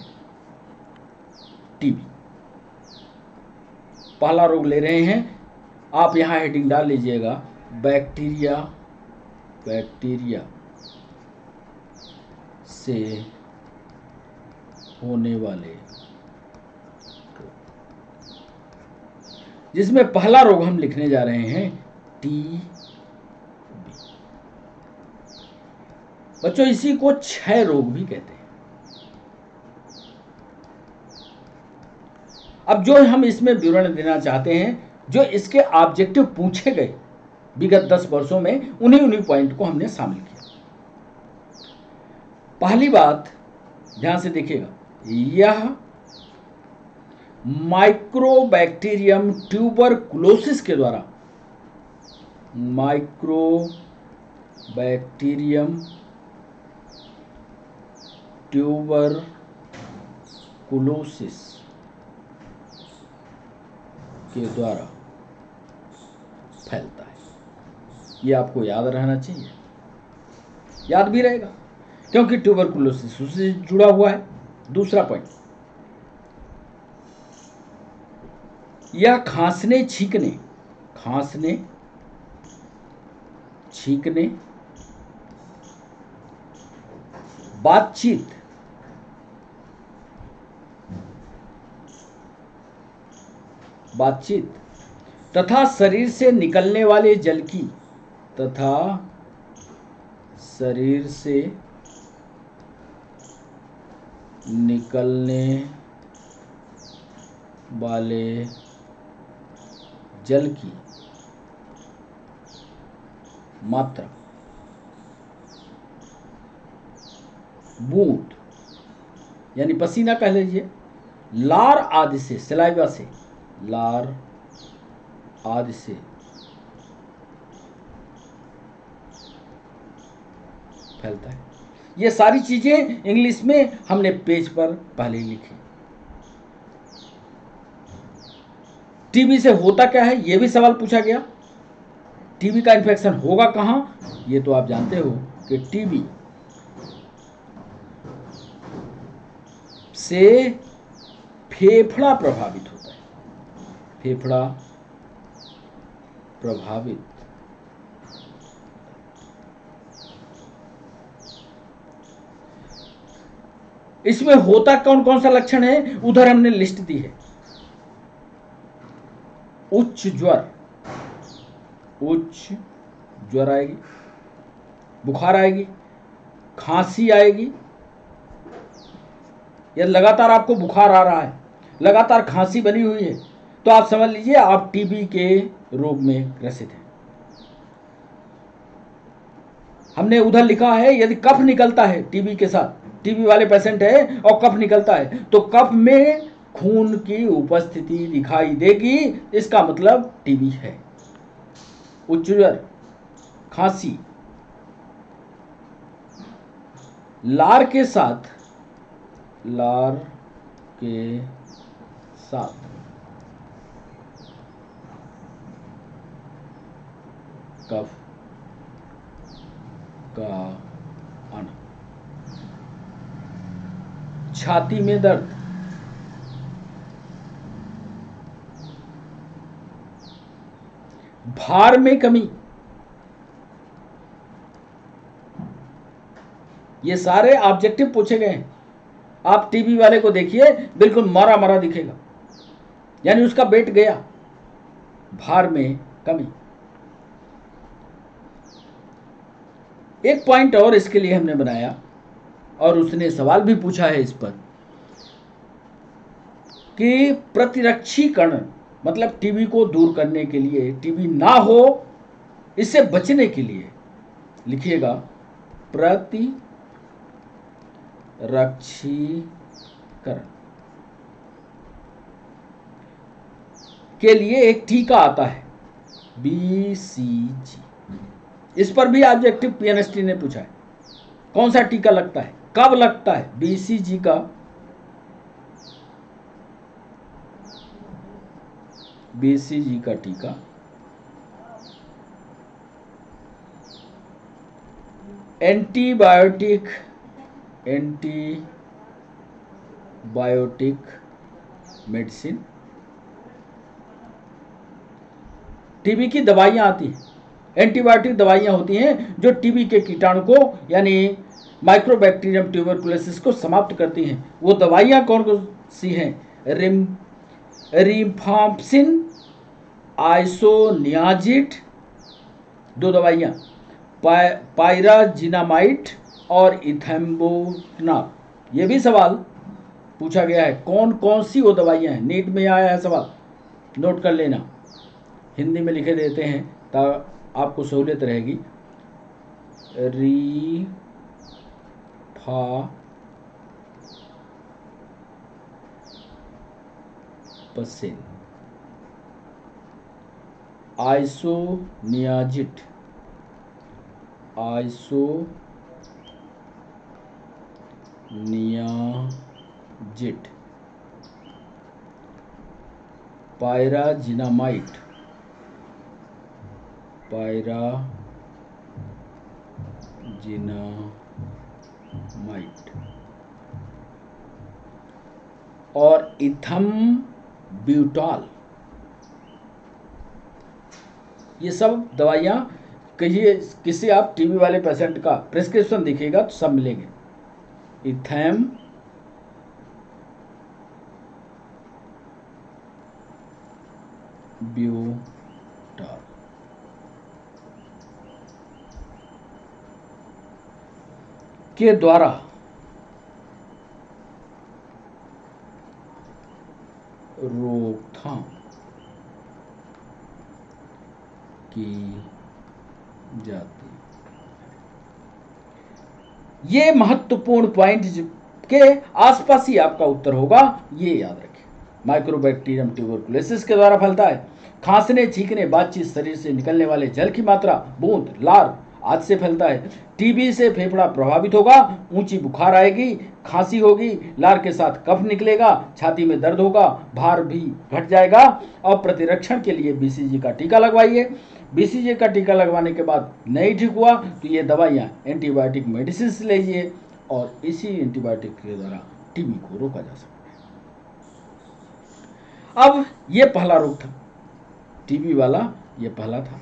टीबी। पहला रोग ले रहे हैं, आप यहां हेडिंग डाल लीजिएगा, बैक्टीरिया से होने वाले, जिसमें पहला रोग हम लिखने जा रहे हैं टीबी। बच्चों इसी को क्षय रोग भी कहते हैं। अब जो हम इसमें विवरण देना चाहते हैं, जो इसके ऑब्जेक्टिव पूछे गए विगत 10 वर्षों में, उन्हीं पॉइंट को हमने शामिल किया। पहली बात ध्यान से देखिएगा, यह माइक्रोबैक्टीरियम ट्यूबरकुलोसिस के द्वारा, माइक्रोबैक्टीरियम ट्यूबरकुलोसिस के द्वारा फैलता है। ये आपको याद रहना चाहिए, याद भी रहेगा क्योंकि ट्यूबरकुलोसिस उससे जुड़ा हुआ है। दूसरा पॉइंट, यह खांसने छींकने, बातचीत तथा शरीर से निकलने वाले जल की मात्रा, बूंद यानी पसीना कह लीजिए, लार आदि से, सलाइवा से, लार आदि से फैलता है। ये सारी चीजें इंग्लिश में हमने पेज पर पहले ही लिखी। टीबी से होता क्या है, यह भी सवाल पूछा गया। टीबी का इन्फेक्शन होगा कहां, ये तो आप जानते हो कि टीबी से फेफड़ा प्रभावित होता है, फेफड़ा प्रभावित। इसमें होता कौन कौन सा लक्षण है, उधर हमने लिस्ट दी है। उच्च ज्वर आएगी, बुखार आएगी, खांसी आएगी। या लगातार आपको बुखार आ रहा है, लगातार खांसी बनी हुई है, तो आप समझ लीजिए आप टीबी के रोग में ग्रसित हैं। हमने उधर लिखा है यदि कफ निकलता है, टीबी के साथ टीबी वाले पेशेंट है और कफ निकलता है, तो कफ में खून की उपस्थिति दिखाई देगी, इसका मतलब टीबी है। उच्च ज्वर, खांसी, लार के साथ कफ का आना, छाती में दर्द, भार में कमी, ये सारे ऑब्जेक्टिव पूछे गए हैं। आप टीबी वाले को देखिए, बिल्कुल मरा मरा दिखेगा, यानी उसका वेट गया। भार में कमी। एक पॉइंट और इसके लिए हमने बनाया और उसने सवाल भी पूछा है इस पर कि प्रतिरक्षी कण, मतलब टीबी को दूर करने के लिए, टीबी ना हो इससे बचने के लिए लिखिएगा प्रतिरक्षीकरण के लिए एक टीका आता है, BCG। इस पर भी ऑब्जेक्टिव पीएनएसटी ने पूछा है, कौन सा टीका लगता है, कब लगता है। BCG का टीका एंटीबायोटिक मेडिसिन, टीबी की दवाइयां आती हैं, एंटीबायोटिक दवाइयां होती हैं जो टीबी के कीटाणु को यानी माइक्रोबैक्टीरियम ट्यूबरकुलोसिस को समाप्त करती हैं। वो दवाइयां कौन कौन सी हैं, रिफाम्पिसिन, आइसोनियाजिड, 2 दवाइयां, पायराजिनामाइड और इथेम्बुटनाल। ये भी सवाल पूछा गया है, कौन कौन सी वो दवाइयां हैं, नीट में आया है सवाल, नोट कर लेना। हिंदी में लिखे देते हैं ताकि आपको सहूलियत रहेगी। पसेन, आइसोनियाजिट, आइसोनियाजिट, पायराजिनामाइट, पायराजिनामाइट और इथम्ब्यूटॉल। ये सब दवाइयाँ कहिए किसी आप टीबी वाले पेशेंट का प्रिस्क्रिप्शन दिखेगा तो सब मिलेंगे। इथम्ब्यूटॉल के द्वारा रोकथाम की जाती। ये महत्वपूर्ण पॉइंट के आसपास ही आपका उत्तर होगा, ये याद रखें। माइक्रोबैक्टीरियम ट्यूबरकुलोसिस के द्वारा फैलता है। खांसने, छींकने, बातचीत, शरीर से निकलने वाले जल की मात्रा, बूंद, लार आदि से फैलता है। टीबी से फेफड़ा प्रभावित होगा, ऊंची बुखार आएगी, खांसी होगी, लार के साथ कफ निकलेगा, छाती में दर्द होगा, भार भी घट जाएगा। और प्रतिरक्षण के लिए बीसीजी का टीका लगवाइए। बीसीजी का टीका लगवाने के बाद नहीं ठीक हुआ तो ये दवाइयाँ एंटीबायोटिक मेडिसिन लीजिए और इसी एंटीबायोटिक के द्वारा टीबी को रोका जा सकता है। अब ये पहला रोग था, टीबी वाला ये पहला था।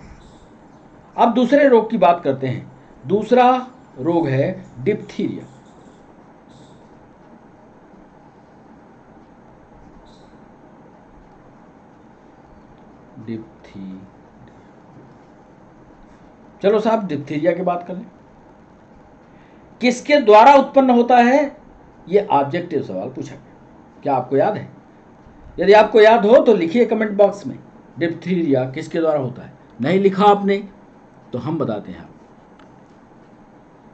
अब दूसरे रोग की बात करते हैं। दूसरा रोग है डिप्थीरिया। डिप्थीरिया, चलो साहब डिप्थीरिया की बात कर लें। किसके द्वारा उत्पन्न होता है, ये ऑब्जेक्टिव सवाल पूछा गया। क्या आपको याद है? यदि आपको याद हो तो लिखिए कमेंट बॉक्स में, डिप्थीरिया किसके द्वारा होता है। नहीं लिखा आपने तो हम बताते हैं।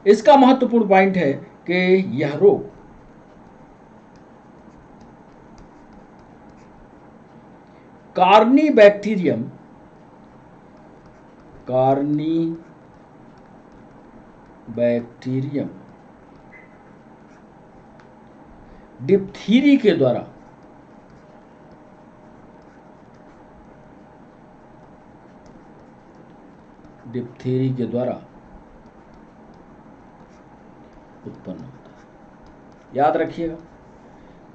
इसका महत्वपूर्ण पॉइंट है कि यह रोग कार्निबैक्टीरियम डिप्थीरी के द्वारा उत्पन्न होता है। याद रखिएगा,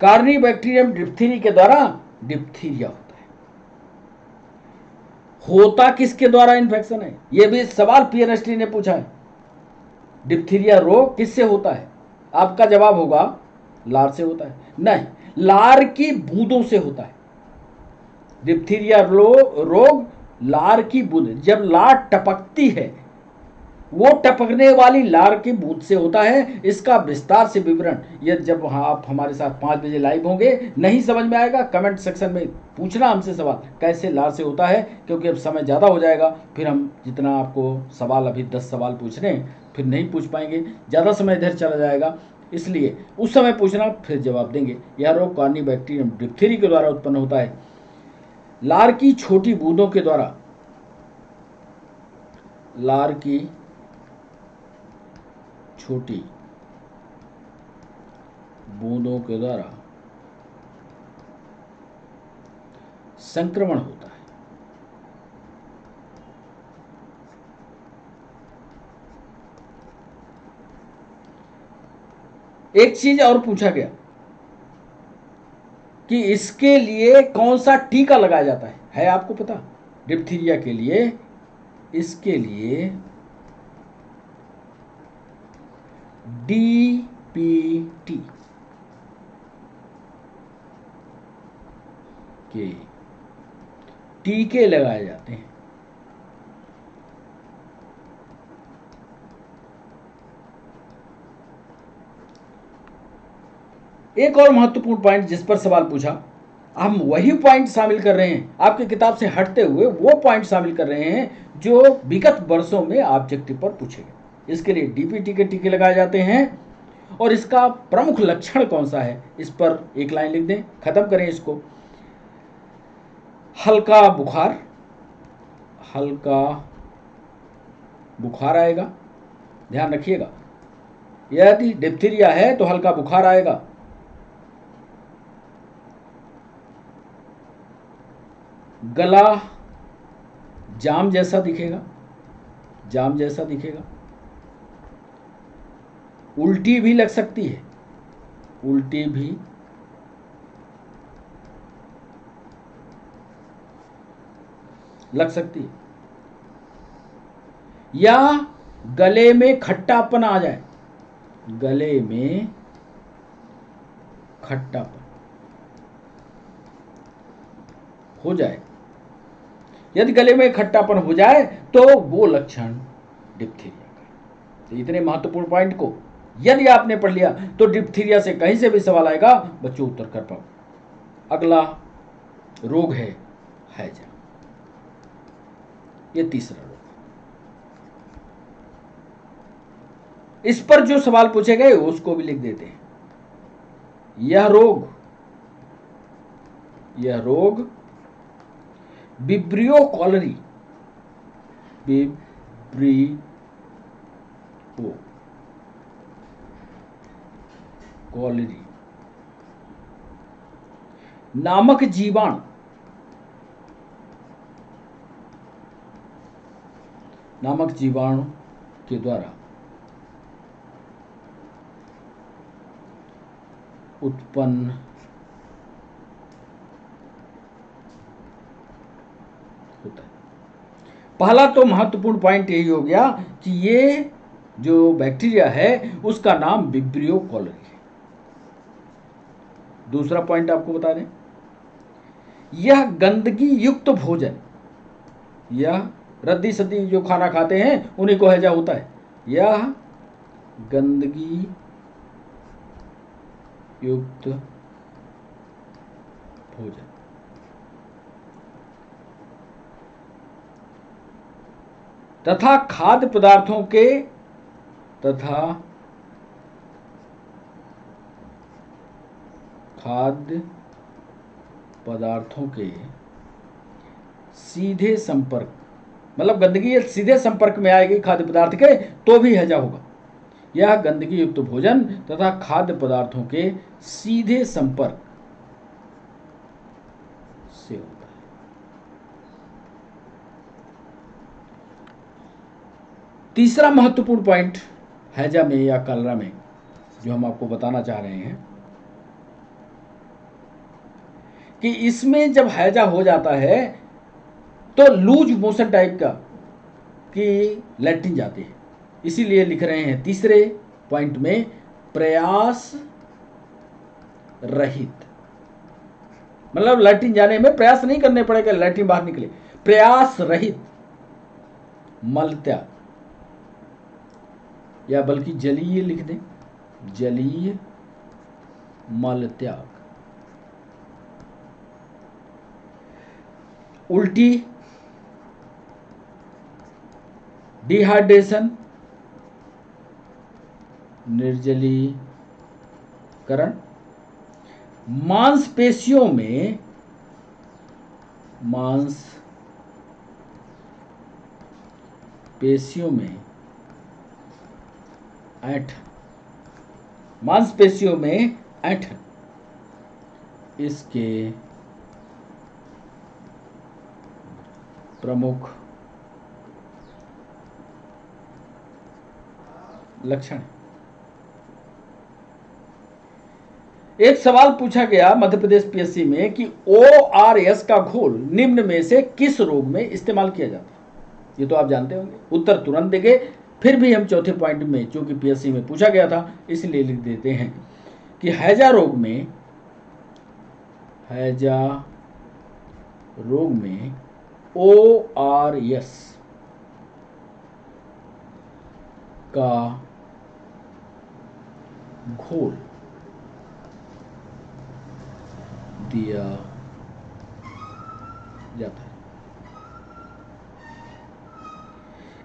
कार्निबैक्टीरियम डिप्थीरी के द्वारा डिप्थीरिया होता है। होता किसके द्वारा इन्फेक्शन है, यह भी सवाल पीएनएसटी ने पूछा है। डिप्थीरिया रोग किससे होता है? आपका जवाब होगा लार से होता है। नहीं, लार की बूंदों से होता है। डिप्थीरिया रोग लार की बूंद, जब लार टपकती है वो टपकने वाली लार की बूंद से होता है। इसका विस्तार से विवरण ये जब आप हमारे साथ 5 बजे लाइव होंगे, नहीं समझ में आएगा कमेंट सेक्शन में पूछना हमसे सवाल, कैसे लार से होता है, क्योंकि अब समय ज़्यादा हो जाएगा। फिर हम जितना आपको सवाल, अभी 10 सवाल पूछ रहे हैं, फिर नहीं पूछ पाएंगे, ज़्यादा समय इधर चला जाएगा। इसलिए उस समय पूछना, फिर जवाब देंगे। यह रोग कार्निबैक्टीरियम डिप्थीरी के द्वारा उत्पन्न होता है। लार की छोटी बूंदों के द्वारा, लार की छोटी बूंदों के द्वारा संक्रमण होता है। एक चीज और पूछा गया कि इसके लिए कौन सा टीका लगाया जाता है आपको पता? डिप्थीरिया के लिए, इसके लिए डीपीटी के टीके लगाए जाते हैं। एक और महत्वपूर्ण पॉइंट जिस पर सवाल पूछा, हम वही पॉइंट शामिल कर रहे हैं, आपकी किताब से हटते हुए वो पॉइंट शामिल कर रहे हैं जो विगत वर्षों में ऑब्जेक्टिव पर पूछे गए। इसके लिए डीपीटी के टीके लगाए जाते हैं। और इसका प्रमुख लक्षण कौन सा है, इस पर एक लाइन लिख दें, खत्म करें इसको। हल्का बुखार, हल्का बुखार आएगा, ध्यान रखिएगा। यदि डिप्थीरिया है तो हल्का बुखार आएगा। गला जाम जैसा दिखेगा, जाम जैसा दिखेगा। उल्टी भी लग सकती है, उल्टी भी लग सकती है। या गले में खट्टापन आ जाए, गले में खट्टापन हो जाए। यदि गले में खट्टापन हो जाए तो वो लक्षण डिप्थीरिया का है। तो इतने महत्वपूर्ण पॉइंट को यदि आपने पढ़ लिया तो डिप्थीरिया से कहीं से भी सवाल आएगा बच्चों उत्तर कर पाओ। अगला रोग है हैजा। ये तीसरा रोग। इस पर जो सवाल पूछे गए उसको भी लिख देते हैं। यह रोग विब्रियो कॉलरी, विब्रियो कॉलरी नामक जीवाणु के द्वारा उत्पन्न होता है। पहला तो महत्वपूर्ण पॉइंट यही हो गया कि ये जो बैक्टीरिया है उसका नाम विब्रियो कॉलरी है। दूसरा पॉइंट आपको बता दें, यह गंदगी युक्त भोजन, यह रद्दी सद्दी जो खाना खाते हैं उन्हीं को हैजा होता है। यह गंदगी युक्त भोजन तथा खाद्य पदार्थों के सीधे संपर्क, मतलब गंदगी सीधे संपर्क में आएगी खाद्य पदार्थ के तो भी हैजा होगा। यह गंदगी युक्त भोजन तथा खाद्य पदार्थों के सीधे संपर्क से होता है। तीसरा महत्वपूर्ण पॉइंट हैजा में या कलरा में जो हम आपको बताना चाह रहे हैं कि इसमें जब हैजा हो जाता है तो लूज मोशन टाइप का कि लैट्रिन जाती है। इसीलिए लिख रहे हैं तीसरे पॉइंट में प्रयास रहित, मतलब लैट्रिन जाने में प्रयास नहीं करने पड़ेगा, लैट्रिन बाहर निकले। प्रयास रहित मलत्याग, या बल्कि जलीय लिख दें, जलीय मलत्याग। उल्टी, डिहाइड्रेशन, निर्जलीकरण, मांसपेशियों में ऐंठन, इसके प्रमुख लक्षण। एक सवाल पूछा गया मध्य प्रदेश पीएससी में कि ORS का घोल निम्न में से किस रोग में इस्तेमाल किया जाता है? ये तो आप जानते होंगे, उत्तर तुरंत देंगे। फिर भी हम चौथे पॉइंट में, चूंकि पीएससी में पूछा गया था इसलिए लिख देते हैं कि हैजा रोग में ORS का घोल दिया जाता है।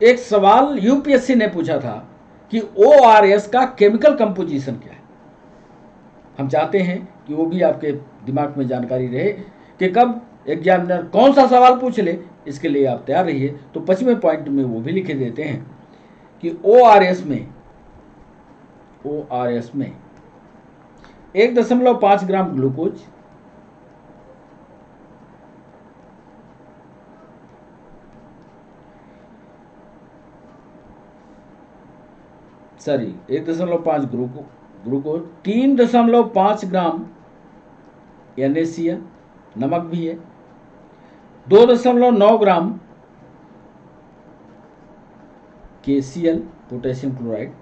एक सवाल यूपीएससी ने पूछा था कि ORS का केमिकल कंपोजिशन क्या है। हम चाहते हैं कि वो भी आपके दिमाग में जानकारी रहे कि कब एग्जामिनर कौन सा सवाल पूछ ले, इसके लिए आप तैयार रहिए। तो 25वें पॉइंट में वो भी लिखे देते हैं कि ORS में 1.5 ग्राम ग्लूकोज, सॉरी 1.5 ग्लूकोज, 3.5 ग्राम NaCl, नमक भी है, 2.9 ग्राम KCl, पोटेशियम क्लोराइड,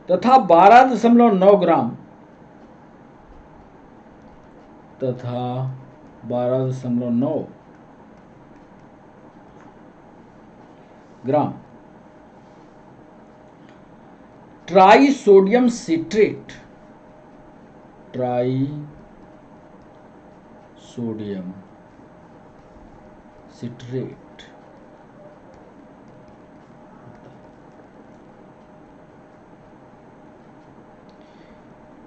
तथा 12.9 ग्राम ट्राई सोडियम सिट्रेट,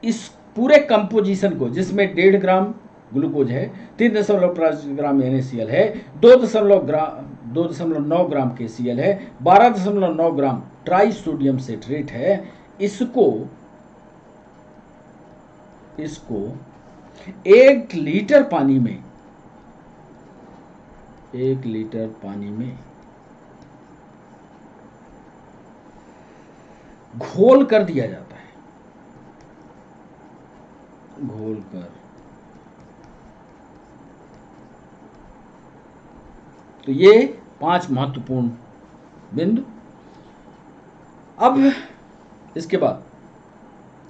इस पूरे कंपोजिशन को, जिसमें 1.5 ग्राम ग्लूकोज है, 3.5 ग्राम NaCl है, 2.9 ग्राम KCl है, 12.9 ग्राम ट्राई सोडियम सिट्रेट है, इसको 1 लीटर पानी में घोल कर दिया जाता है, तो ये 5 महत्वपूर्ण बिंदु। अब इसके बाद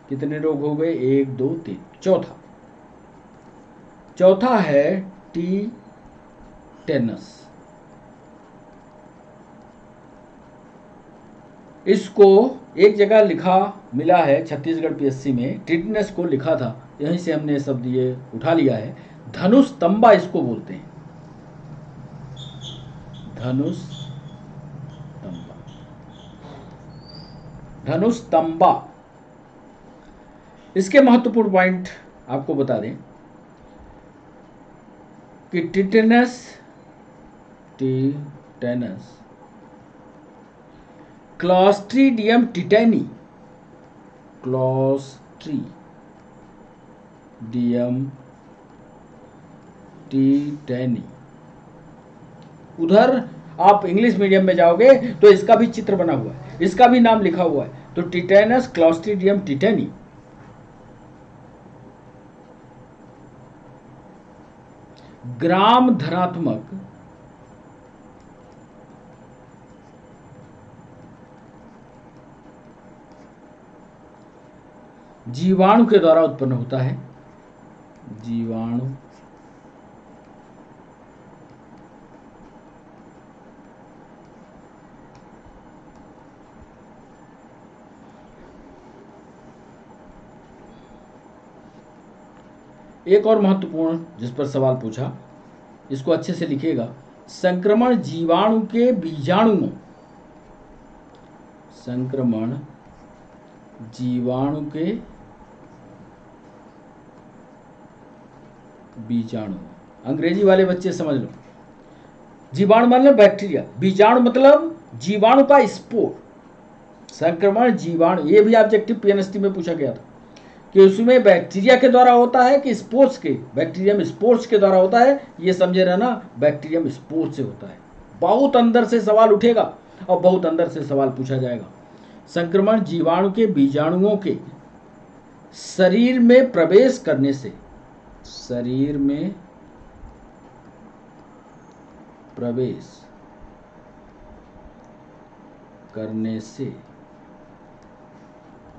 कितने रोग हो गए? 1 2 3। चौथा है टेनस। इसको एक जगह मिला है छत्तीसगढ़ PSC में, टिटनेस को लिखा था, यहीं से हमने शब्द ये उठा लिया है। धनुष तंबा इसको बोलते हैं, धनुष तंबा। इसके महत्वपूर्ण पॉइंट आपको बता दें कि टिटेनस क्लॉस्ट्रीडियम टिटेनी, उधर आप इंग्लिश मीडियम में जाओगे तो इसका भी चित्र बना हुआ है, इसका भी नाम लिखा हुआ है। तो टिटेनस क्लॉस्ट्रीडियम टिटेनी ग्राम धनात्मक जीवाणु के द्वारा उत्पन्न होता है। एक और महत्वपूर्ण जिस पर सवाल पूछा, इसको अच्छे से लिखिएगा, संक्रमण जीवाणु के बीजाणुओं, अंग्रेजी वाले बच्चे समझ लो। जीवाणु मतलब बैक्टीरिया, बीजाणु मतलब जीवाणु का स्पोर। संक्रमण जीवाणु, ये भी ऑब्जेक्टिव PNST में पूछा गया था कि उसमें बैक्टीरिया के द्वारा होता है कि स्पोर्स के, बैक्टीरियम स्पोर्स के द्वारा होता है, ये समझे रहना, बैक्टीरियम स्पोर्स से होता है। बहुत अंदर से सवाल उठेगा और बहुत अंदर से सवाल पूछा जाएगा। संक्रमण जीवाणु के बीजाणुओं के शरीर में प्रवेश करने से,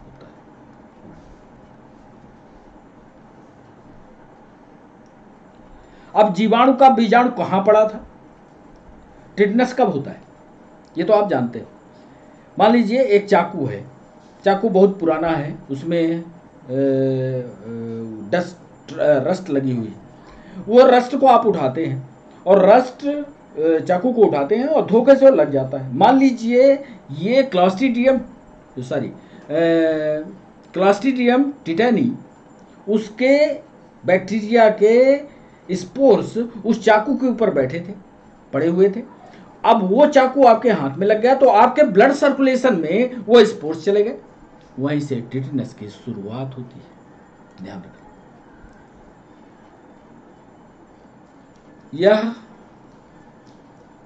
होता है। अब जीवाणु का बीजाणु कहां पड़ा था? टिटनेस कब होता है ये तो आप जानते हो। मान लीजिए एक चाकू है, चाकू बहुत पुराना है, उसमें रस्ट लगी हुई है। वो रस्ट को आप उठाते हैं और चाकू को उठाते हैं और धोखे से लग जाता है। मान लीजिए ये क्लॉस्ट्रीडियम टिटेनी उसके बैक्टीरिया के स्पोर्स उस चाकू के ऊपर बैठे थे, पड़े हुए थे। अब वो चाकू आपके हाथ में लग गया तो आपके ब्लड सर्कुलेशन में वो स्पोर्स चले गए, वहीं से टिटनेस की शुरुआत होती है। ध्यान रखें, यह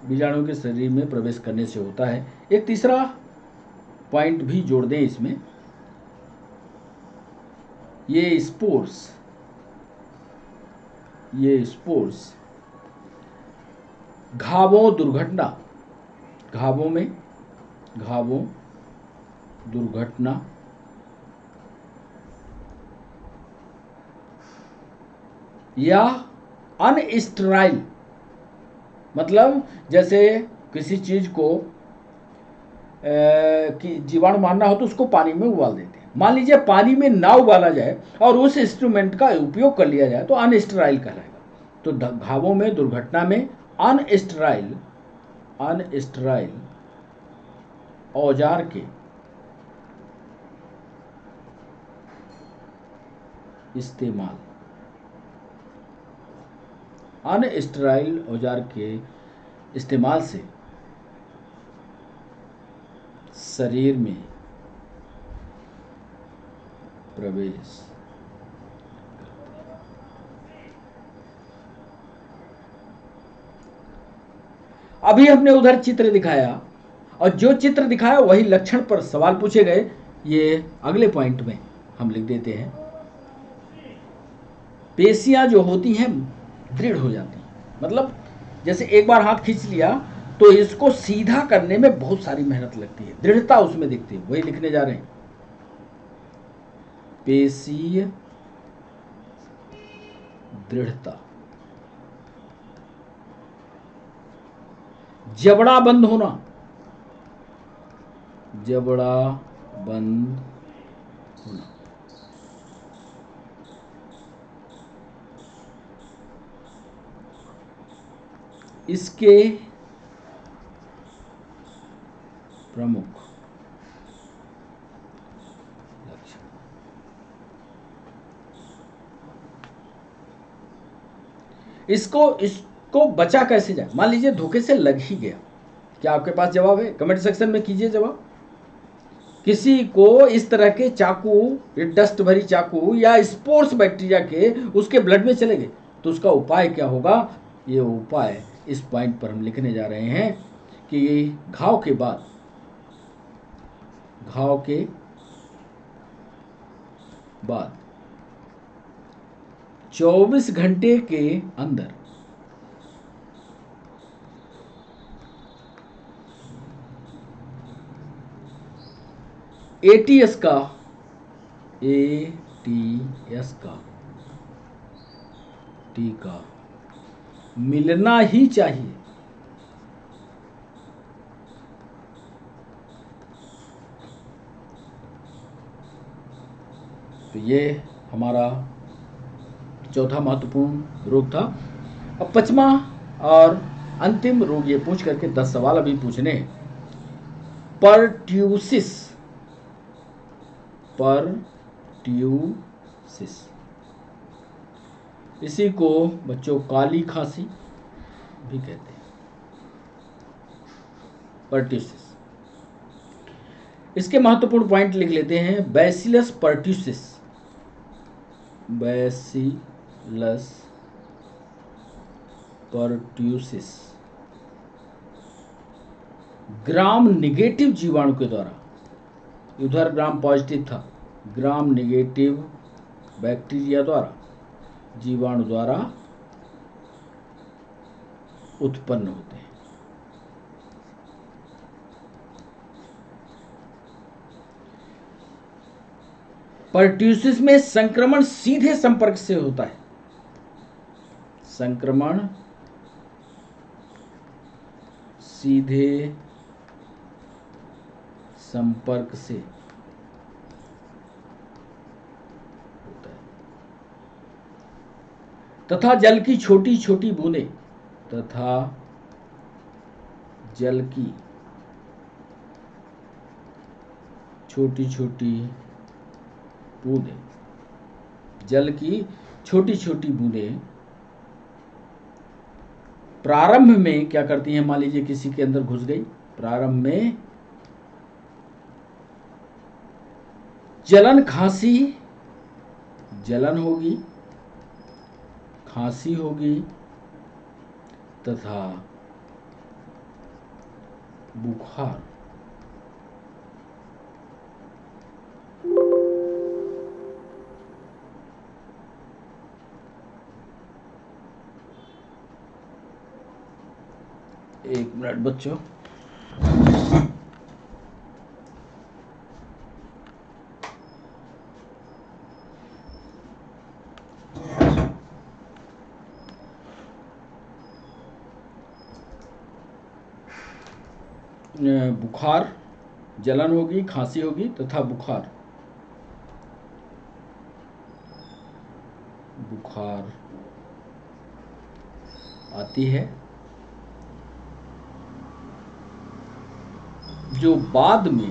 बीजाणु के शरीर में प्रवेश करने से होता है। एक तीसरा पॉइंट भी जोड़ दें इसमें, ये स्पोर्स घावों दुर्घटना या अनस्टेराइल, मतलब जैसे किसी चीज को कि जीवाणु मारना हो तो उसको पानी में उबाल देते हैं। मान लीजिए पानी में ना उबाला जाए और उस इंस्ट्रूमेंट का उपयोग कर लिया जाए तो अनस्टेराइल कहलाएगा। तो घावों में दुर्घटना में अनस्टेराइल औजार के इस्तेमाल, अनस्टेराइल औजार के इस्तेमाल से शरीर में प्रवेश। अभी हमने उधर चित्र दिखाया और जो चित्र दिखाया वही लक्षण पर सवाल पूछे गए, ये अगले पॉइंट में हम लिख देते हैं। पेशियां जो होती हैं दृढ़ हो जाती हैं, मतलब जैसे एक बार हाथ खींच लिया तो इसको सीधा करने में बहुत सारी मेहनत लगती है, दृढ़ता उसमें दिखती है, वही लिखने जा रहे हैं। पेशीय दृढ़ता, जबड़ा बंद होना, इसके प्रमुख लक्षण। इसको बचा कैसे जाए? मान लीजिए धोखे से लग ही गया, क्या आपके पास जवाब है? कमेंट सेक्शन में कीजिए जवाब। किसी को इस तरह के चाकू, डस्ट भरी चाकू या स्पोर्स बैक्टीरिया के उसके ब्लड में चले गए तो उसका उपाय क्या होगा? ये उपाय इस पॉइंट पर हम लिखने जा रहे हैं कि घाव के बाद 24 घंटे के अंदर एटीएस का टीका मिलना ही चाहिए। तो ये हमारा चौथा महत्वपूर्ण रोग था। अब पांचवा और अंतिम रोग ये पूछ करके 10 सवाल अभी पूछने हैं। पर्ट्यूसिस इसी को बच्चों काली खांसी भी कहते हैं, पर्ट्यूसिस। इसके महत्वपूर्ण पॉइंट लिख लेते हैं। बैसिलस पर्ट्यूसिस ग्राम निगेटिव जीवाणु के द्वारा, उधर ग्राम पॉजिटिव था, ग्राम निगेटिव बैक्टीरिया द्वारा, जीवाणु द्वारा उत्पन्न होते हैं। पर्ट्यूसिस में संक्रमण सीधे संपर्क से होता है, संक्रमण सीधे संपर्क से होता है तथा जल की छोटी छोटी बूंदें जल की छोटी छोटी बूंदें प्रारंभ में क्या करती हैं, मान लीजिए किसी के अंदर घुस गई, प्रारंभ में जलन खांसी, जलन होगी, खांसी होगी तथा बुखार। एक मिनट बच्चों, बुखार, जलन होगी, खांसी होगी तथा बुखार, बुखार आती है, जो बाद में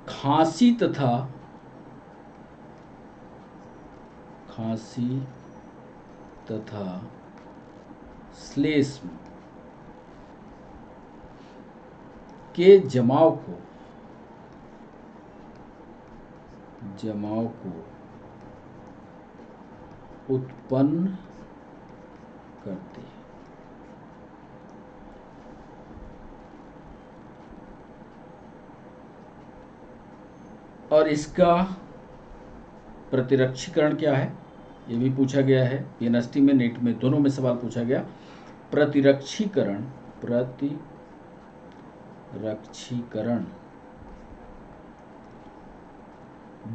खांसी तथा श्लेष्म के जमाव को उत्पन्न करती है। और इसका प्रतिरक्षीकरण क्या है, ये भी पूछा गया है यूनिवर्सिटी में, नेट में, दोनों में सवाल पूछा गया। प्रतिरक्षीकरण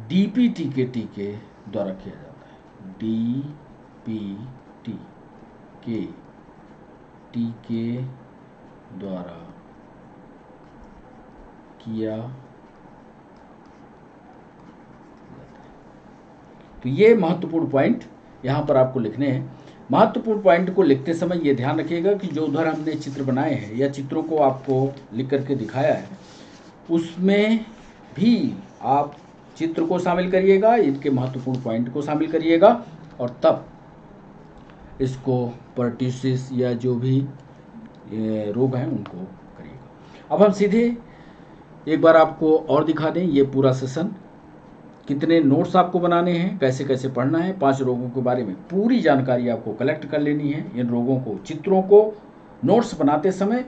डीपीटी के टीके द्वारा किया जाता है, डीपीटी के टीके द्वारा किया। तो ये महत्वपूर्ण पॉइंट यहाँ पर आपको लिखने हैं। महत्वपूर्ण पॉइंट को लिखते समय ये ध्यान रखिएगा कि जो उधर हमने चित्र बनाए हैं या चित्रों को आपको लिख करके दिखाया है, उसमें भी आप चित्र को शामिल करिएगा, इनके महत्वपूर्ण पॉइंट को शामिल करिएगा और तब इसको पर्ट्यूसिस या जो भी रोग हैं उनको करिएगा। अब हम सीधे एक बार आपको और दिखा दें ये पूरा सेशन, कितने नोट्स आपको बनाने हैं, कैसे कैसे पढ़ना है, 5 रोगों के बारे में पूरी जानकारी आपको कलेक्ट कर लेनी है। इन रोगों को, चित्रों को नोट्स बनाते समय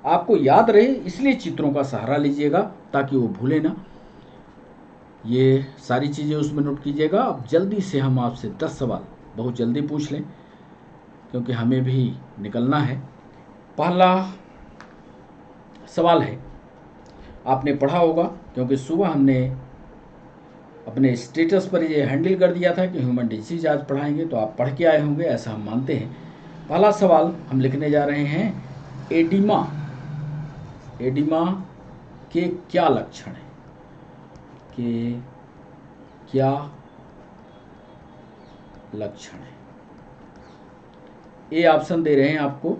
आपको याद रहे, इसलिए चित्रों का सहारा लीजिएगा ताकि वो भूले ना। ये सारी चीज़ें उसमें नोट कीजिएगा। अब जल्दी से हम आपसे 10 सवाल बहुत जल्दी पूछ लें क्योंकि हमें भी निकलना है। पहला सवाल है, आपने पढ़ा होगा क्योंकि सुबह हमने अपने स्टेटस पर ये हैंडल कर दिया था कि ह्यूमन डिजीज आज पढ़ाएंगे, तो आप पढ़ के आए होंगे ऐसा हम मानते हैं। पहला सवाल हम लिखने जा रहे हैं, एडिमा के क्या लक्षण हैं, के क्या लक्षण हैं। ए ऑप्शन दे रहे हैं आपको,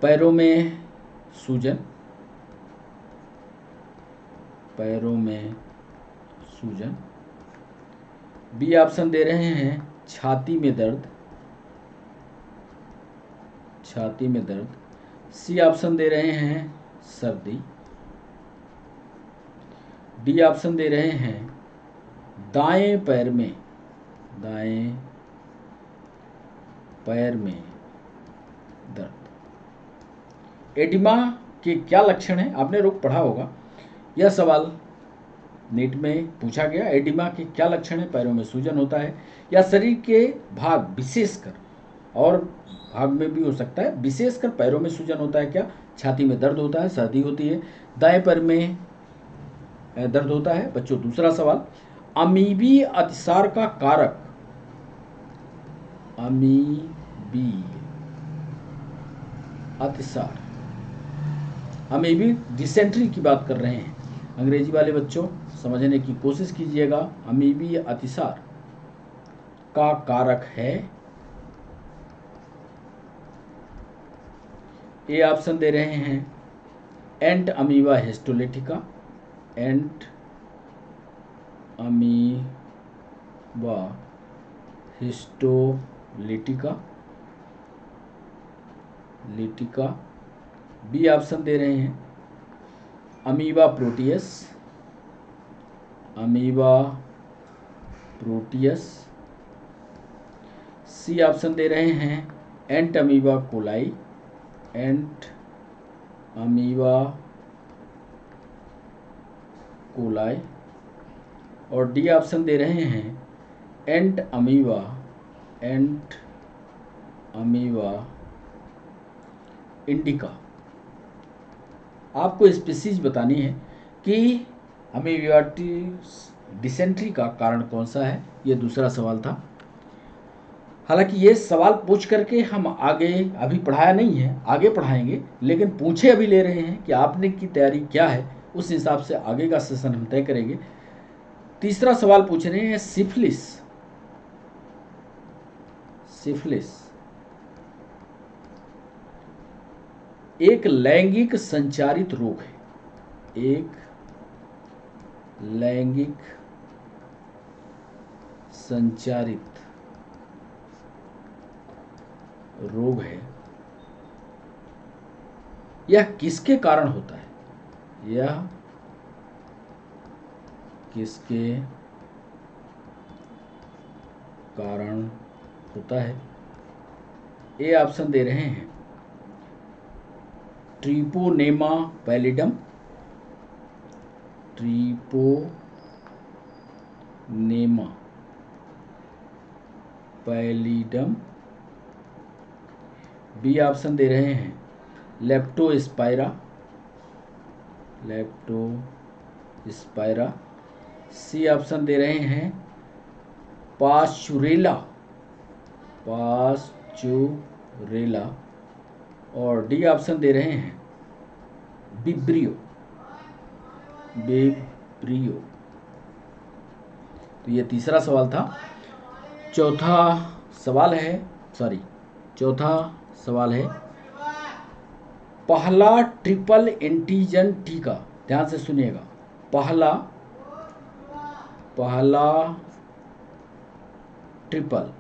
पैरों में सूजन, पैरों में सूजन। बी ऑप्शन दे रहे हैं छाती में दर्द, छाती में दर्द। सी ऑप्शन दे रहे हैं सर्दी। डी ऑप्शन दे रहे हैं दाएं पैर में, दाएं पैर में दर्द। एडिमा के क्या लक्षण हैं, आपने रोग पढ़ा होगा, यह सवाल नेट में पूछा गया। एडिमा के क्या लक्षण है, पैरों में सूजन होता है या शरीर के भाग विशेषकर, और भाग में भी हो सकता है, विशेषकर पैरों में सूजन होता है क्या, छाती में दर्द होता है, सर्दी होती है, दाएं पैर में दर्द होता है। बच्चों दूसरा सवाल, अमीबी अतिसार का कारक, अमीबी अतिसार, अमीबी डिसेंट्री की बात कर रहे हैं, अंग्रेजी वाले बच्चों समझने की कोशिश कीजिएगा। अमीबी अतिसार का कारक है, ए ऑप्शन दे रहे हैं entamoeba histolytica, entamoeba histolytica, लिटिका। बी ऑप्शन दे रहे हैं amoeba proteus, amoeba proteus. C option दे रहे हैं entamoeba coli, entamoeba coli. और डी ऑप्शन दे रहे हैं entamoeba, entamoeba indica. आपको स्पीसीज बतानी है कि अमीबियाटिस डिसेंट्री का कारण कौन सा है। ये दूसरा सवाल था। हालांकि ये सवाल पूछ करके हम आगे अभी पढ़ाया नहीं है, आगे पढ़ाएंगे, लेकिन पूछे अभी ले रहे हैं कि आपने की तैयारी क्या है, उस हिसाब से आगे का सेशन हम तय करेंगे। तीसरा सवाल पूछ रहे हैं सिफिलिस। सिफिलिस एक लैंगिक संचारित रोग है, एक लैंगिक संचारित रोग है। यह किसके कारण होता है? यह किसके कारण होता है? ए ऑप्शन दे रहे हैं treponema pallidum, treponema pallidum. B option दे रहे हैं लेप्टोस्पाइरा, लेप्टोस्पाइरा। सी ऑप्शन दे रहे हैं पास्चुरेला, पास्चुरेला। और डी ऑप्शन दे रहे हैं विब्रियो, विब्रियो। तो ये तीसरा सवाल था। चौथा सवाल है पहला ट्रिपल एंटीजन टीका। ध्यान से सुनिएगा, पहला ट्रिपल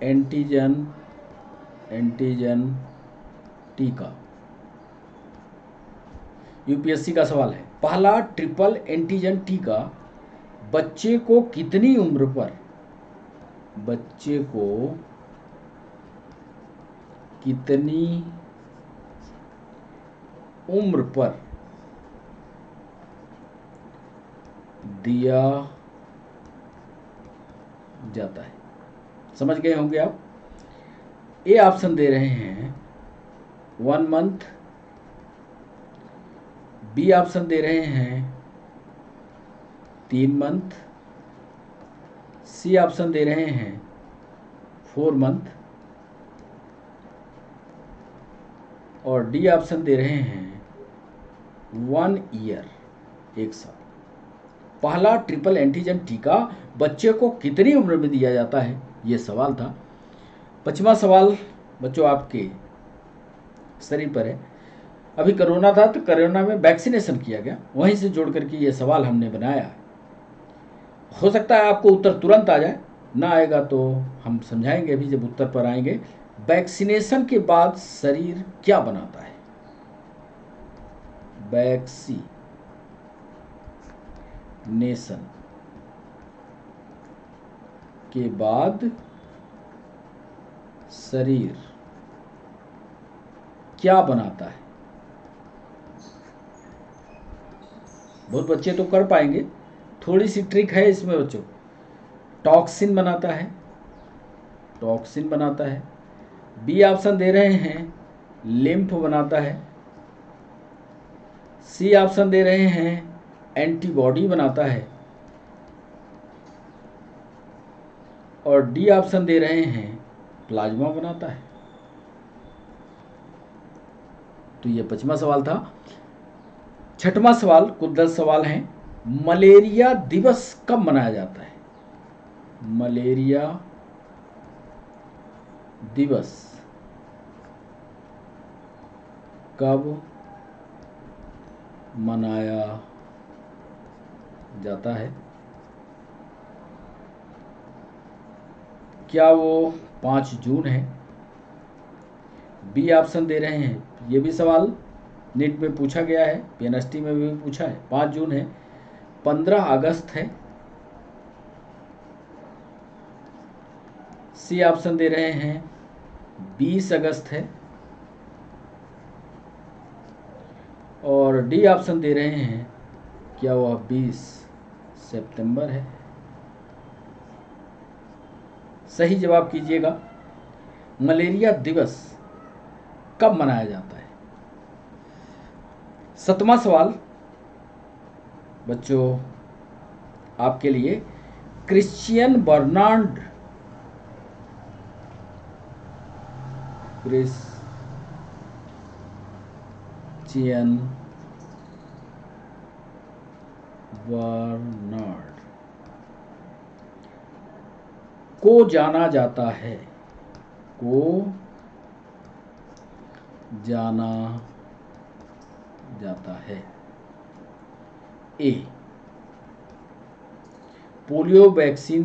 एंटीजन टीका। यूपीएससी का सवाल है, पहला ट्रिपल एंटीजन टीका बच्चे को कितनी उम्र पर, बच्चे को कितनी उम्र पर दिया जाता है? समझ गए होंगे आप। ए ऑप्शन दे रहे हैं 1 मंथ, बी ऑप्शन दे रहे हैं 3 मंथ, सी ऑप्शन दे रहे हैं 4 मंथ और डी ऑप्शन दे रहे हैं 1 ईयर, 1 साल। पहला ट्रिपल एंटीजन टीका बच्चे को कितनी उम्र में दिया जाता है, ये सवाल था। 5वां सवाल बच्चों आपके शरीर पर है। अभी कोरोना था तो कोरोना में वैक्सीनेशन किया गया, वहीं से जोड़ करके ये सवाल हमने बनाया है। हो सकता है आपको उत्तर तुरंत आ जाए, ना आएगा तो हम समझाएंगे अभी जब उत्तर पर आएंगे। वैक्सीनेशन के बाद शरीर क्या बनाता है? वैक्सीनेशन के बाद शरीर क्या बनाता है? बहुत बच्चे तो कर पाएंगे, थोड़ी सी ट्रिक है इसमें बच्चों। टॉक्सिन बनाता है, टॉक्सिन बनाता है। बी ऑप्शन दे रहे हैं लिम्फ बनाता है, सी ऑप्शन दे रहे हैं एंटीबॉडी बनाता है और डी ऑप्शन दे रहे हैं प्लाज्मा बनाता है। तो ये 5वां सवाल था। 6वां सवाल, कुल 10 सवाल हैं। मलेरिया दिवस कब मनाया जाता है? मलेरिया दिवस कब मनाया जाता है? क्या वो 5 जून है? बी ऑप्शन दे रहे हैं। ये भी सवाल नीट में पूछा गया है, पीएनएसटी में भी पूछा है। 5 जून है, 15 अगस्त है। सी ऑप्शन दे रहे हैं 20 अगस्त है। और डी ऑप्शन दे रहे हैं क्या वह 20 सितंबर है? सही जवाब कीजिएगा। मलेरिया दिवस कब मनाया जाता है? 7वां सवाल बच्चों आपके लिए, क्रिश्चियन बर्नार्ड को जाना जाता है, को जाना जाता है? ए, पोलियो वैक्सीन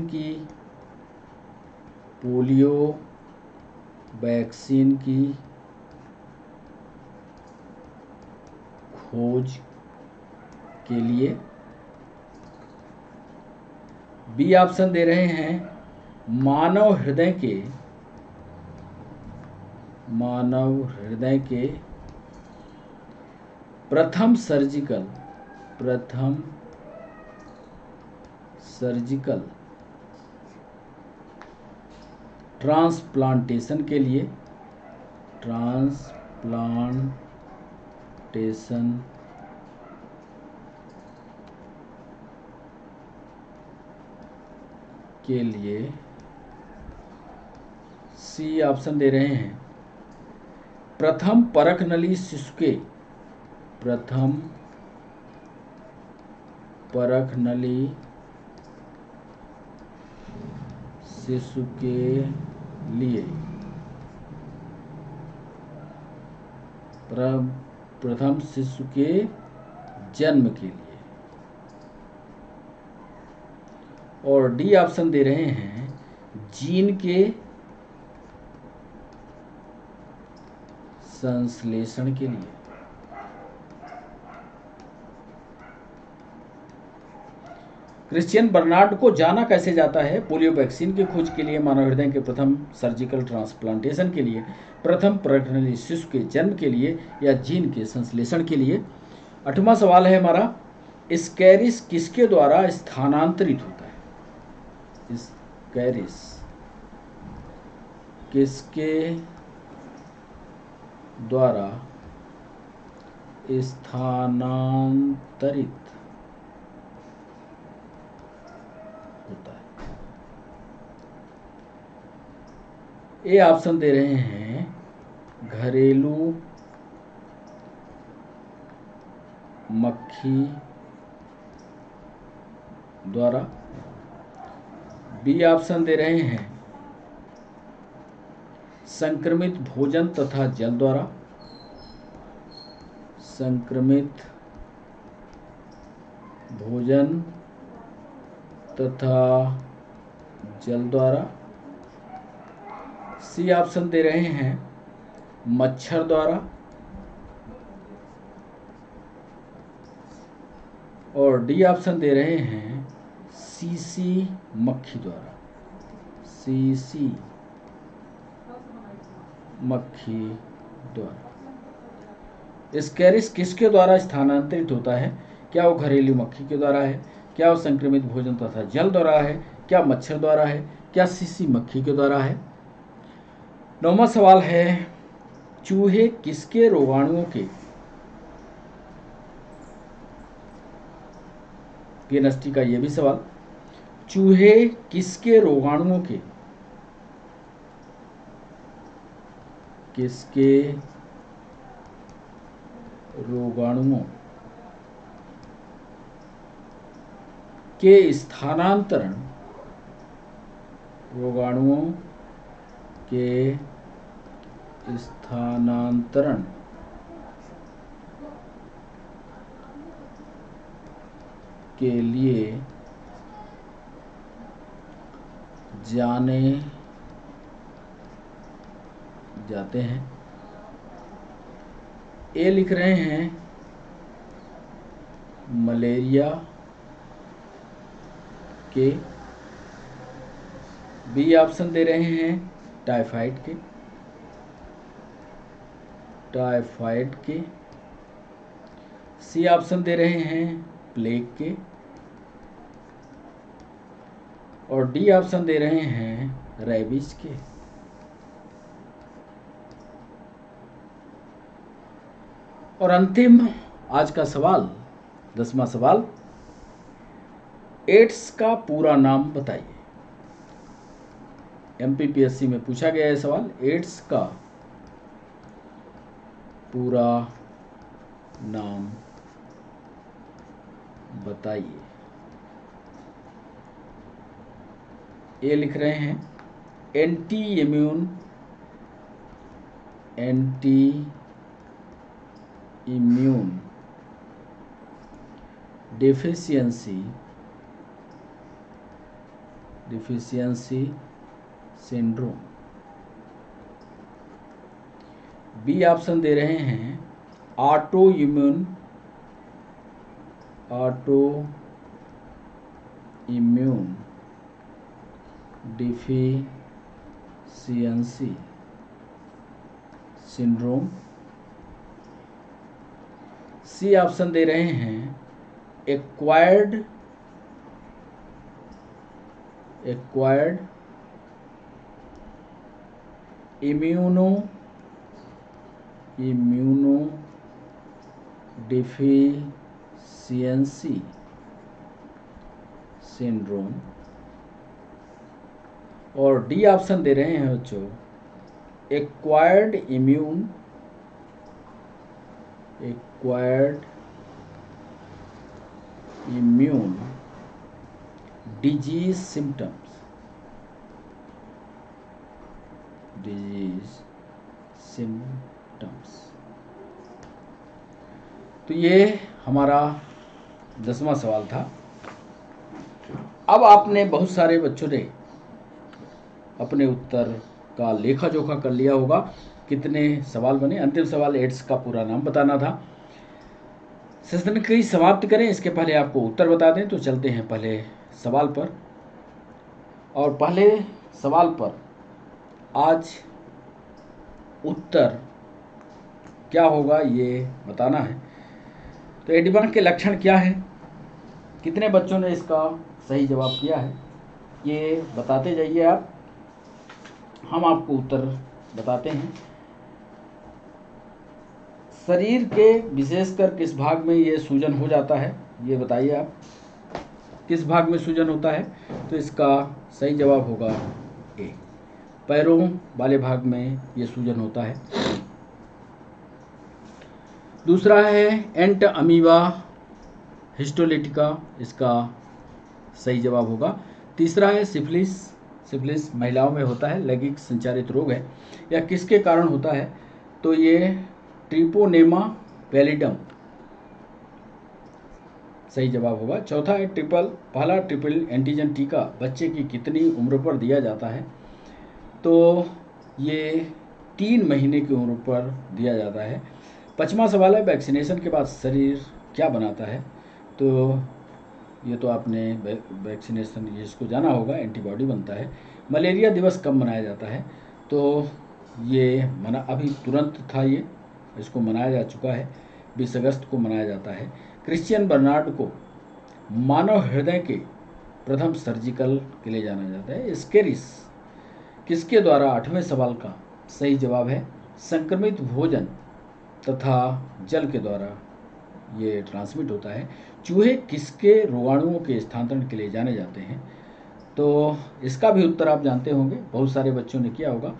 की खोज के लिए। बी ऑप्शन दे रहे हैं मानव हृदय के प्रथम सर्जिकल ट्रांसप्लांटेशन के लिए। सी ऑप्शन दे रहे हैं प्रथम परखनली शिशु के लिए। प्रथम शिशु के जन्म के लिए। और डी ऑप्शन दे रहे हैं जीन के संश्लेषण के लिए। क्रिश्चियन बर्नार्ड को जाना कैसे जाता है? पोलियो वैक्सीन की खोज के लिए, मानव हृदय के प्रथम सर्जिकल ट्रांसप्लांटेशन के लिए, प्रथम परखनली शिशु के जन्म के लिए, या जीन के संश्लेषण के लिए। 8वां सवाल है हमारा, स्कैरिस किसके द्वारा स्थानांतरित होता है? स्कैरिस किसके द्वारा स्थानांतरित होता है? ए ऑप्शन दे रहे हैं घरेलू मक्खी द्वारा। बी ऑप्शन दे रहे हैं संक्रमित भोजन तथा जल द्वारा। संक्रमित भोजन तथा जल द्वारा। सी ऑप्शन दे रहे हैं मच्छर द्वारा। और डी ऑप्शन दे रहे हैं सीसी मक्खी द्वारा। सीसी मक्खी द्वारा। स्कैरिस किसके द्वारा स्थानांतरित होता है? क्या वो घरेलू मक्खी के द्वारा है? क्या वो संक्रमित भोजन तथा जल द्वारा है? क्या मच्छर द्वारा है? क्या सीसी मक्खी के द्वारा है? 9वां सवाल है, चूहे किसके रोगाणुओं के, पीएनएसटी का यह भी सवाल, चूहे किसके रोगाणुओं के स्थानांतरण के लिए जाने जाते हैं। ए लिख रहे हैं मलेरिया के, बी ऑप्शन दे रहे हैं टाइफाइड के, सी ऑप्शन दे रहे हैं प्लेग के, और डी ऑप्शन दे रहे हैं रेबीज के। और अंतिम आज का सवाल, 10वां सवाल, एड्स का पूरा नाम बताइए। MPPSC में पूछा गया है सवाल, एड्स का पूरा नाम बताइए। ये लिख रहे हैं anti immune deficiency syndrome. B option दे रहे हैं auto immune deficiency syndrome. C option दे रहे हैं एक्वायर्ड इम्यूनो डिफिशियंसी सिंड्रोम। और डी ऑप्शन दे रहे हैं बच्चों एक्वायर्ड इम्यून डिजीज सिम्टम्स। तो ये हमारा 10वां सवाल था। अब आपने बहुत सारे बच्चों ने अपने उत्तर का लेखा जोखा कर लिया होगा, कितने सवाल बने। अंतिम सवाल एड्स का पूरा नाम बताना था। सेशन की समाप्ति करें इसके पहले आपको उत्तर बता दें, तो चलते हैं पहले सवाल पर। और पहले सवाल पर आज उत्तर क्या होगा ये बताना है। तो एडिमा के लक्षण क्या है, कितने बच्चों ने इसका सही जवाब किया है, ये बताते जाइए आप, हम आपको उत्तर बताते हैं। शरीर के विशेषकर किस भाग में ये सूजन हो जाता है, ये बताइए आप, किस भाग में सूजन होता है। तो इसका सही जवाब होगा ए, पैरों वाले भाग में ये सूजन होता है। दूसरा है एंट अमीबा हिस्टोलिटिका, इसका सही जवाब होगा। तीसरा है सिफिलिस महिलाओं में होता है, लैंगिक संचारित रोग है। यह किसके कारण होता है, तो ये ट्रिपोनेमा पैलिडम सही जवाब होगा। चौथा है पहला ट्रिपल एंटीजन टीका बच्चे की कितनी उम्र पर दिया जाता है, तो ये 3 महीने की उम्र पर दिया जाता है। 5वां सवाल है वैक्सीनेशन के बाद शरीर क्या बनाता है, तो ये तो आपने वैक्सीनेशन इसको जाना होगा, एंटीबॉडी बनता है। मलेरिया दिवस कब मनाया जाता है, तो ये अभी तुरंत था, ये इसको मनाया जा चुका है, 20 अगस्त को मनाया जाता है। क्रिश्चियन बर्नार्ड को मानव हृदय के प्रथम सर्जिकल के लिए जाना जाता है। स्केरिस किसके द्वारा, 8वें सवाल का सही जवाब है संक्रमित भोजन तथा जल के द्वारा ये ट्रांसमिट होता है। चूहे किसके रोगाणुओं के स्थानांतरण के लिए जाने जाते हैं, तो इसका भी उत्तर आप जानते होंगे, बहुत सारे बच्चों ने किया होगा।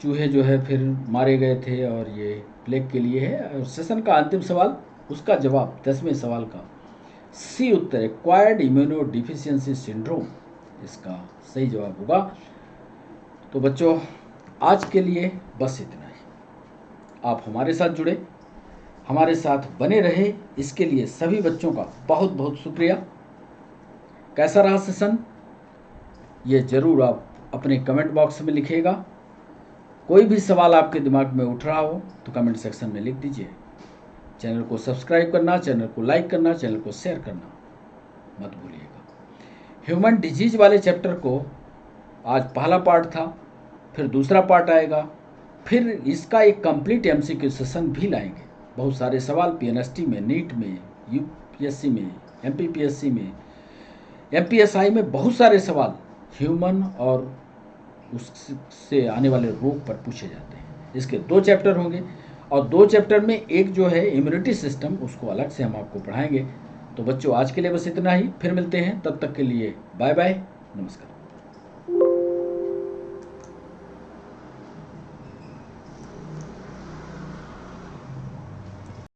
चूहे जो है फिर मारे गए थे और ये प्लेग के लिए है। और सेशन का अंतिम सवाल, उसका जवाब 10वें सवाल का सी उत्तर एक्वायर्ड इम्यूनो डिफिशियंसी सिंड्रोम, इसका सही जवाब होगा। तो बच्चों आज के लिए बस इतना ही। आप हमारे साथ जुड़े, हमारे साथ बने रहे, इसके लिए सभी बच्चों का बहुत बहुत शुक्रिया। कैसा रहा सेशन ये ज़रूर आप अपने कमेंट बॉक्स में लिखिएगा। कोई भी सवाल आपके दिमाग में उठ रहा हो तो कमेंट सेक्शन में लिख दीजिए। चैनल को सब्सक्राइब करना, चैनल को लाइक करना, चैनल को शेयर करना मत भूलिएगा। ह्यूमन डिजीज वाले चैप्टर को आज पहला पार्ट था, फिर दूसरा पार्ट आएगा, फिर इसका एक कंप्लीट एमसीक्यू सेशन भी लाएंगे। बहुत सारे सवाल पीएनएसटी में, नीट में, यूपीएससी में, एमपीपीएससी में, एमपीएसआई में बहुत सारे सवाल ह्यूमन और उससे आने वाले रोग पर पूछे जाते हैं। इसके 2 चैप्टर होंगे और 2 चैप्टर में एक जो है इम्यूनिटी सिस्टम, उसको अलग से हम आपको पढ़ाएंगे। तो बच्चों आज के लिए बस इतना ही, फिर मिलते हैं, तब तक के लिए बाय बाय, नमस्कार।